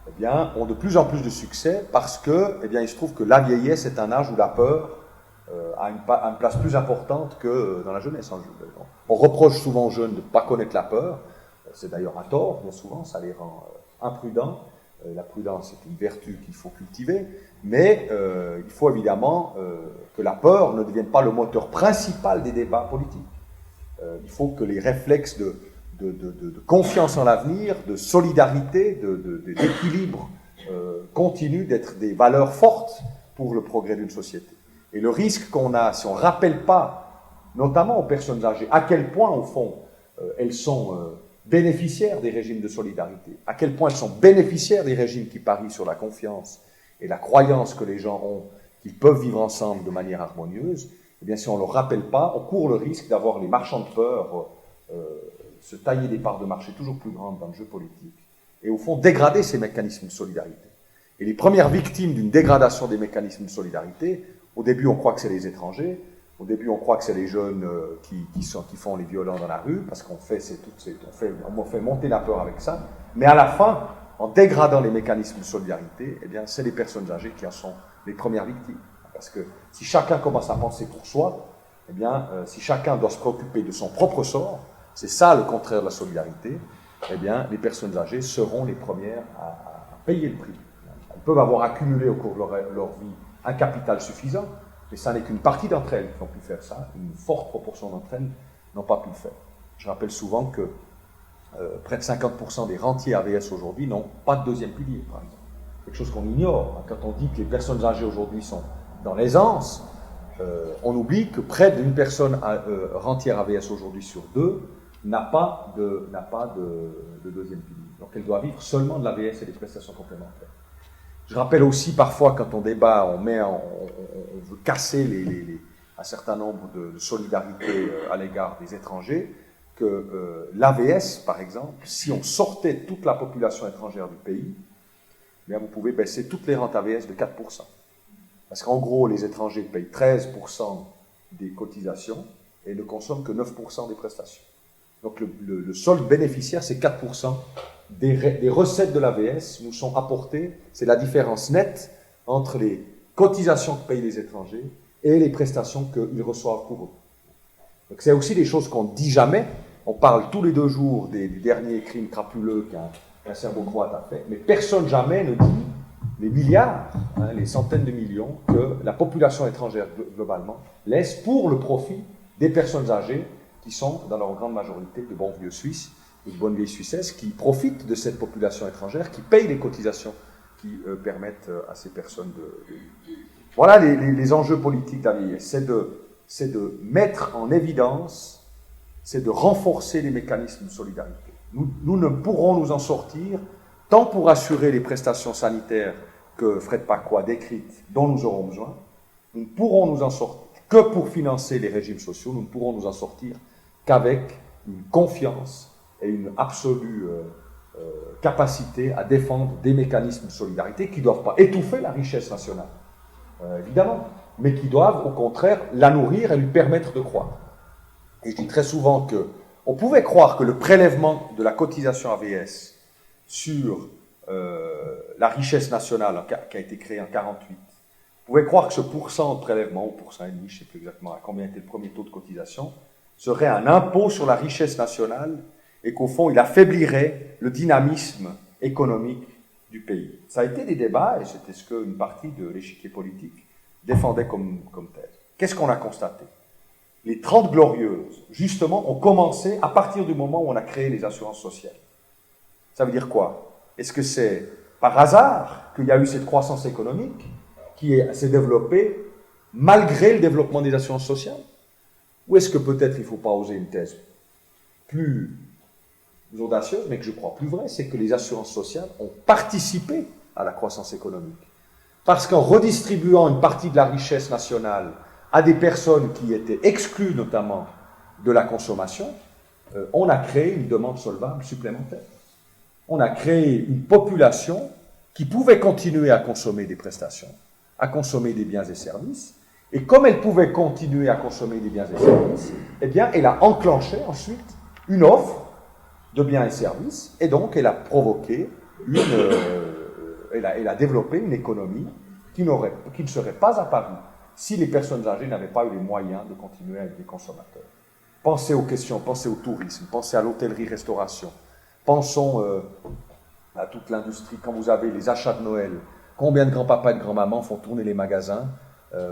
eh bien, ont de plus en plus de succès parce que, eh bien, il se trouve que la vieillesse est un âge où la peur a une place plus importante que dans la jeunesse. On reproche souvent aux jeunes de ne pas connaître la peur, c'est d'ailleurs à tort, bien souvent, ça les rend imprudents. La prudence est une vertu qu'il faut cultiver, mais il faut évidemment que la peur ne devienne pas le moteur principal des débats politiques. Il faut que les réflexes de confiance en l'avenir, de solidarité, d'équilibre continuent d'être des valeurs fortes pour le progrès d'une société. Et le risque qu'on a, si on ne rappelle pas, notamment aux personnes âgées, à quel point, au fond, elles sont bénéficiaires des régimes de solidarité, à quel point elles sont bénéficiaires des régimes qui parient sur la confiance et la croyance que les gens ont, qu'ils peuvent vivre ensemble de manière harmonieuse, eh bien, si on ne le rappelle pas, on court le risque d'avoir les marchands de peur se tailler des parts de marché toujours plus grandes dans le jeu politique et, au fond, dégrader ces mécanismes de solidarité. Et les premières victimes d'une dégradation des mécanismes de solidarité, au début, on croit que c'est les étrangers, au début, on croit que c'est les jeunes qui font les violents dans la rue, parce qu'on fait monter la peur avec ça. Mais à la fin, en dégradant les mécanismes de solidarité, eh bien, c'est les personnes âgées qui en sont les premières victimes. Parce que si chacun commence à penser pour soi, eh bien, si chacun doit se préoccuper de son propre sort, c'est ça le contraire de la solidarité, eh bien, les personnes âgées seront les premières à payer le prix. Elles peuvent avoir accumulé au cours de leur vie un capital suffisant, mais ça n'est qu'une partie d'entre elles qui ont pu faire ça. Une forte proportion d'entre elles n'ont pas pu le faire. Je rappelle souvent que près de 50% des rentiers AVS aujourd'hui n'ont pas de deuxième pilier, par exemple. Quelque chose qu'on ignore. Quand on dit que les personnes âgées aujourd'hui sont dans l'aisance, on oublie que près d'une personne rentière AVS aujourd'hui sur 2 n'a pas de deuxième pilier. Donc elle doit vivre seulement de l'AVS et des prestations complémentaires. Je rappelle aussi parfois, quand on débat, on veut casser un certain nombre de solidarités à l'égard des étrangers, que l'AVS, par exemple, si on sortait toute la population étrangère du pays, eh bien vous pouvez baisser toutes les rentes AVS de 4%. Parce qu'en gros, les étrangers payent 13% des cotisations et ne consomment que 9% des prestations. Donc le solde bénéficiaire, c'est 4%. Des recettes de l'AVS nous sont apportées, c'est la différence nette entre les cotisations que payent les étrangers et les prestations qu'ils reçoivent pour eux. Donc c'est aussi des choses qu'on ne dit jamais, On parle tous les 2 jours du dernier crime crapuleux qu'un serbo-croate a fait, mais personne jamais ne dit les milliards, les centaines de millions que la population étrangère globalement laisse pour le profit des personnes âgées qui sont, dans leur grande majorité, de bons vieux Suisses, ou de bonnes vieilles Suissesses, qui profitent de cette population étrangère, qui payent les cotisations qui permettent à ces personnes de... Voilà les enjeux politiques de la vieillesse, c'est de mettre en évidence, c'est de renforcer les mécanismes de solidarité. Nous ne pourrons nous en sortir tant pour assurer les prestations sanitaires que Fred Paquois décrite, dont nous aurons besoin. Nous ne pourrons nous en sortir que pour financer les régimes sociaux. Nous ne pourrons nous en sortir qu'avec une confiance et une absolue capacité à défendre des mécanismes de solidarité qui ne doivent pas étouffer la richesse nationale, évidemment, mais qui doivent au contraire la nourrir et lui permettre de croître. Et je dis très souvent qu'on pouvait croire que le prélèvement de la cotisation AVS sur la richesse nationale qui a été créée en 1948, on pouvait croire que ce pourcent de prélèvement, ou pourcent et demi, je ne sais plus exactement à combien était le premier taux de cotisation, serait un impôt sur la richesse nationale et qu'au fond, il affaiblirait le dynamisme économique du pays. Ça a été des débats, et c'était ce qu'une partie de l'échiquier politique défendait comme thèse. Qu'est-ce qu'on a constaté? Les 30 glorieuses, justement, ont commencé à partir du moment où on a créé les assurances sociales. Ça veut dire quoi? Est-ce que c'est par hasard qu'il y a eu cette croissance économique qui s'est développée malgré le développement des assurances sociales? Ou est-ce que peut-être il ne faut pas oser une thèse plus audacieuse, mais que je crois plus vraie, c'est que les assurances sociales ont participé à la croissance économique. Parce qu'en redistribuant une partie de la richesse nationale à des personnes qui étaient exclues notamment de la consommation, on a créé une demande solvable supplémentaire. On a créé une population qui pouvait continuer à consommer des prestations, à consommer des biens et services, et comme elle pouvait continuer à consommer des biens et services, eh bien, elle a enclenché ensuite une offre de biens et services, et donc elle a provoqué elle a développé une économie qui ne serait pas apparue si les personnes âgées n'avaient pas eu les moyens de continuer à être des consommateurs. Pensez aux questions, pensez au tourisme, pensez à l'hôtellerie-restauration, pensons à toute l'industrie. Quand vous avez les achats de Noël, combien de grands-papas et de grands-mamans font tourner les magasins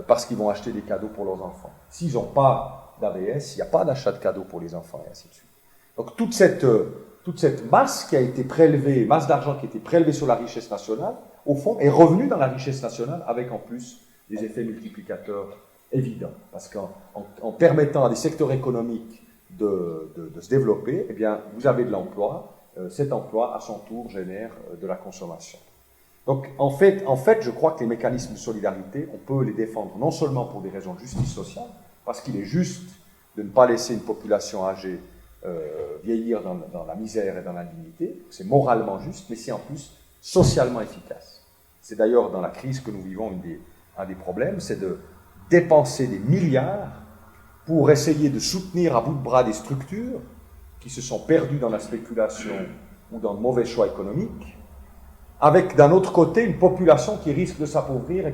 parce qu'ils vont acheter des cadeaux pour leurs enfants? S'ils n'ont pas d'AVS, il n'y a pas d'achat de cadeaux pour les enfants, et ainsi de suite. Donc toute cette masse qui a été prélevée, masse d'argent qui a été prélevée sur la richesse nationale, au fond, est revenue dans la richesse nationale avec en plus des effets multiplicateurs évidents. Parce qu'en permettant à des secteurs économiques de se développer, eh bien, vous avez de l'emploi. Cet emploi, à son tour, génère de la consommation. Donc, en fait, je crois que les mécanismes de solidarité, on peut les défendre non seulement pour des raisons de justice sociale, parce qu'il est juste de ne pas laisser une population âgée vieillir dans la misère et dans l'indignité, c'est moralement juste, mais c'est en plus socialement efficace. C'est d'ailleurs dans la crise que nous vivons un des problèmes, c'est de dépenser des milliards pour essayer de soutenir à bout de bras des structures qui se sont perdues dans la spéculation ou dans de mauvais choix économiques, avec d'un autre côté une population qui risque de s'appauvrir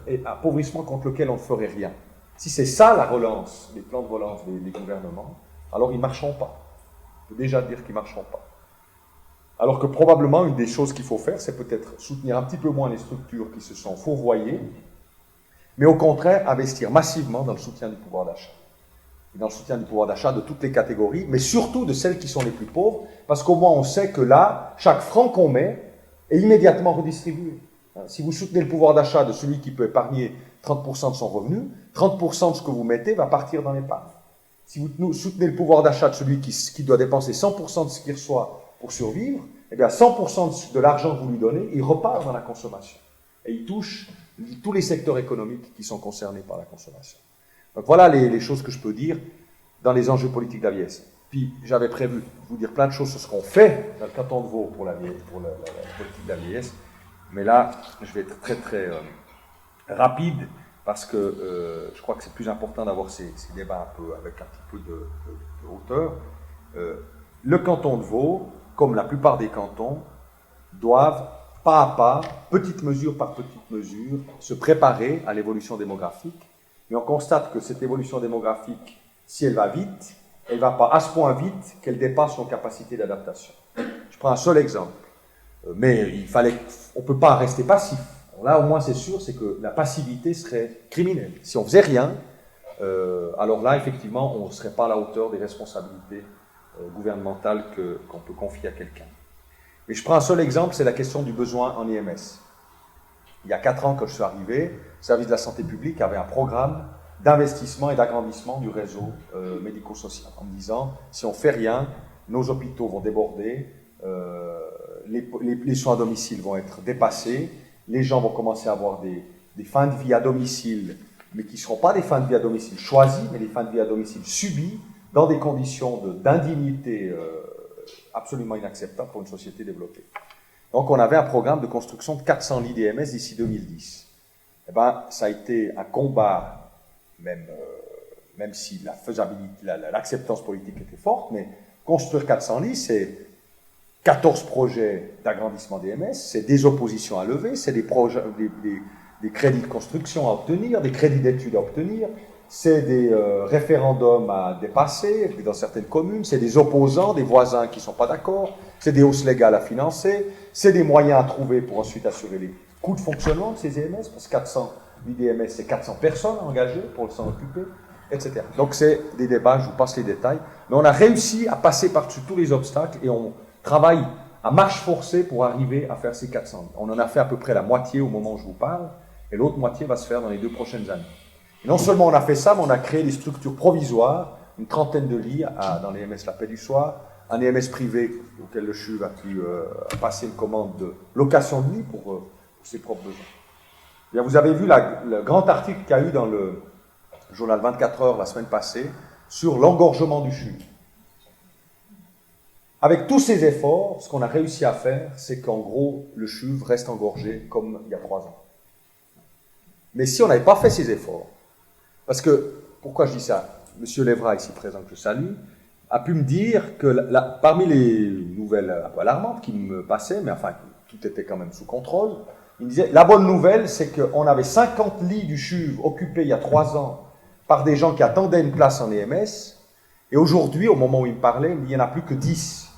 et appauvrissement contre lequel on ne ferait rien. Si c'est ça la relance, les plans de relance des gouvernements, alors ils ne marcheront pas. Je peux déjà dire qu'ils ne marcheront pas. Alors que probablement, une des choses qu'il faut faire, c'est peut-être soutenir un petit peu moins les structures qui se sont fourvoyées, mais au contraire, investir massivement dans le soutien du pouvoir d'achat. Et dans le soutien du pouvoir d'achat de toutes les catégories, mais surtout de celles qui sont les plus pauvres, parce qu'au moins on sait que là, chaque franc qu'on met est immédiatement redistribué. Si vous soutenez le pouvoir d'achat de celui qui peut épargner 30% de son revenu, 30% de ce que vous mettez va partir dans l'épargne. Si vous soutenez le pouvoir d'achat de celui qui doit dépenser 100% de ce qu'il reçoit pour survivre, eh bien 100% de l'argent que vous lui donnez, il repart dans la consommation. Et il touche tous les secteurs économiques qui sont concernés par la consommation. Donc voilà les choses que je peux dire dans les enjeux politiques d'AVS. Puis j'avais prévu de vous dire plein de choses sur ce qu'on fait dans le canton de Vaud pour la politique d'AVS, mais là, je vais être très très rapide, parce que je crois que c'est plus important d'avoir ces débats un peu avec un petit peu de hauteur. Le canton de Vaud, comme la plupart des cantons, doivent pas à pas, petite mesure par petite mesure, se préparer à l'évolution démographique. Mais on constate que cette évolution démographique, si elle va vite, elle ne va pas à ce point vite qu'elle dépasse nos capacités d'adaptation. Je prends un seul exemple, mais on ne peut pas rester passif. Là, au moins, c'est sûr, c'est que la passivité serait criminelle. Si on ne faisait rien, alors là, effectivement, on ne serait pas à la hauteur des responsabilités gouvernementales qu'on peut confier à quelqu'un. Mais je prends un seul exemple, c'est la question du besoin en IMS. Il y a 4 ans que je suis arrivé, le service de la santé publique avait un programme d'investissement et d'agrandissement du réseau médico-social, en me disant, si on ne fait rien, nos hôpitaux vont déborder, les soins à domicile vont être dépassés, les gens vont commencer à avoir des fins de vie à domicile, mais qui ne seront pas des fins de vie à domicile choisies, mais des fins de vie à domicile subies, dans des conditions d'indignité absolument inacceptables pour une société développée. Donc on avait un programme de construction de 400 lits d'IMS d'ici 2010. Eh ben, ça a été un combat, même si la faisabilité, l'acceptance politique était forte, mais construire 400 lits, c'est 14 projets d'agrandissement d'IMS, c'est des oppositions à lever, c'est des crédits de construction à obtenir, des crédits d'études à obtenir, c'est des référendums à dépasser dans certaines communes, c'est des opposants, des voisins qui ne sont pas d'accord, c'est des hausses légales à financer, c'est des moyens à trouver pour ensuite assurer les coûts de fonctionnement de ces EMS, parce que 400 l'IDMS, c'est 400 personnes engagées pour s'en occuper, etc. Donc c'est des débats, je vous passe les détails, mais on a réussi à passer par-dessus tous les obstacles et on travaille à marche forcée pour arriver à faire ces 400. On en a fait à peu près la moitié au moment où je vous parle, et l'autre moitié va se faire dans les 2 prochaines années. Et non seulement on a fait ça, mais on a créé des structures provisoires, une trentaine de lits dans les MS La Paix du Soir, un EMS privé auquel le CHUV a pu passer une commande de location de lits pour ses propres besoins. Bien, vous avez vu le grand article qu'il y a eu dans le journal 24 heures la semaine passée sur l'engorgement du CHUV. Avec tous ces efforts, ce qu'on a réussi à faire, c'est qu'en gros, le CHUV reste engorgé comme il y a 3 ans. Mais si on n'avait pas fait ces efforts, parce que, pourquoi je dis ça? Monsieur Lévra, ici présent, que je salue, a pu me dire que parmi les nouvelles un peu alarmantes qui me passaient, mais enfin, tout était quand même sous contrôle, il me disait, la bonne nouvelle, c'est qu'on avait 50 lits du CHUV occupés il y a 3 ans par des gens qui attendaient une place en EMS, et aujourd'hui, au moment où il me parlait, il n'y en a plus que 10.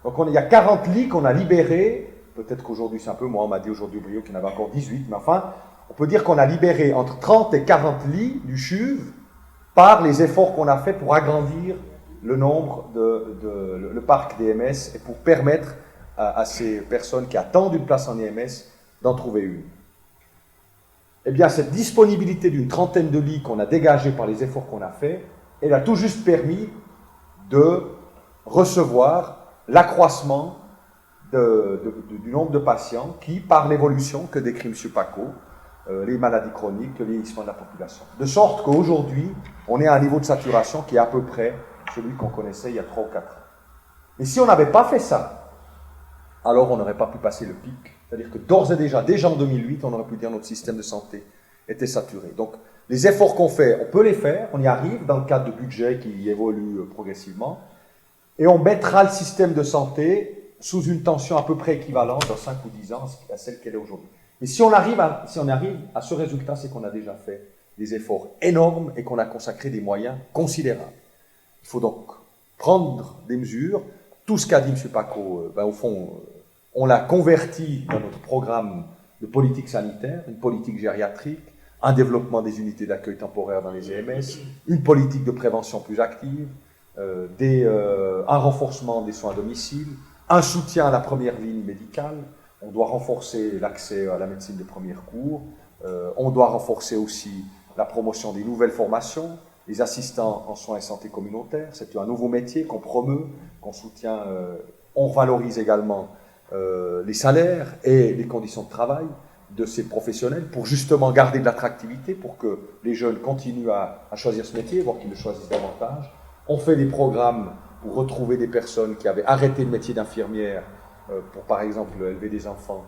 Donc il y a 40 lits qu'on a libérés, peut-être qu'aujourd'hui c'est un peu moins, on m'a dit aujourd'hui au Brio qu'il y en avait encore 18, mais enfin, on peut dire qu'on a libéré entre 30 et 40 lits du CHUV par les efforts qu'on a fait pour agrandir le nombre le parc d'EMS et pour permettre à ces personnes qui attendent une place en EMS d'en trouver une. Eh bien, cette disponibilité d'une trentaine de lits qu'on a dégagés par les efforts qu'on a faits, elle a tout juste permis de recevoir l'accroissement du nombre de patients qui, par l'évolution que décrit M. Paco, les maladies chroniques, le vieillissement de la population. De sorte qu'aujourd'hui, on est à un niveau de saturation qui est à peu près celui qu'on connaissait il y a 3 ou 4 ans. Mais si on n'avait pas fait ça, alors on n'aurait pas pu passer le pic. C'est-à-dire que d'ores et déjà en 2008, on aurait pu dire que notre système de santé était saturé. Donc, les efforts qu'on fait, on peut les faire, on y arrive dans le cadre de budget qui évolue progressivement, et on mettra le système de santé sous une tension à peu près équivalente dans 5 ou 10 ans à celle qu'elle est aujourd'hui. Mais si on arrive à ce résultat, c'est qu'on a déjà fait des efforts énormes et qu'on a consacré des moyens considérables. Il faut donc prendre des mesures. Tout ce qu'a dit M. Paco, au fond, on l'a converti dans notre programme de politique sanitaire, une politique gériatrique, un développement des unités d'accueil temporaire dans les EMS, une politique de prévention plus active, un renforcement des soins à domicile, un soutien à la première ligne médicale. On doit renforcer l'accès à la médecine de premier recours. On doit renforcer aussi la promotion des nouvelles formations, les assistants en soins et santé communautaire. C'est un nouveau métier qu'on promeut, qu'on soutient. On valorise également les salaires et les conditions de travail de ces professionnels pour justement garder de l'attractivité, pour que les jeunes continuent à choisir ce métier, voire qu'ils le choisissent davantage. On fait des programmes pour retrouver des personnes qui avaient arrêté le métier d'infirmière pour, par exemple, élever des enfants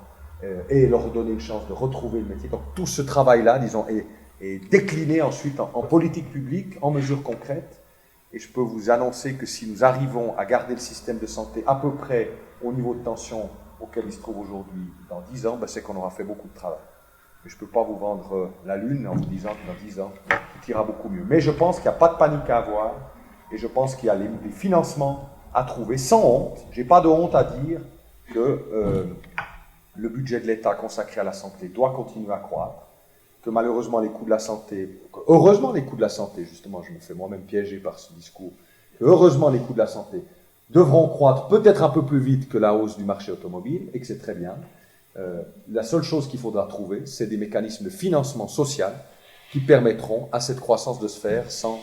et leur donner une chance de retrouver le métier. Donc tout ce travail-là, disons, est décliné ensuite en politique publique, en mesures concrètes. Et je peux vous annoncer que si nous arrivons à garder le système de santé à peu près au niveau de tension auquel il se trouve aujourd'hui dans 10 ans, c'est qu'on aura fait beaucoup de travail. Mais je ne peux pas vous vendre la lune en vous disant que dans 10 ans, tout ira beaucoup mieux. Mais je pense qu'il n'y a pas de panique à avoir. Et je pense qu'il y a des financements à trouver sans honte. Je n'ai pas de honte à dire que le budget de l'État consacré à la santé doit continuer à croître, que malheureusement les coûts de la santé, heureusement les coûts de la santé, justement, je me fais moi-même piéger par ce discours, que heureusement les coûts de la santé devront croître peut-être un peu plus vite que la hausse du marché automobile, et que c'est très bien. La seule chose qu'il faudra trouver, c'est des mécanismes de financement social qui permettront à cette croissance de se faire sans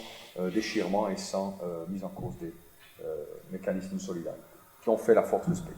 déchirement et sans mise en cause des mécanismes solidaires qui ont fait la force de ce pays.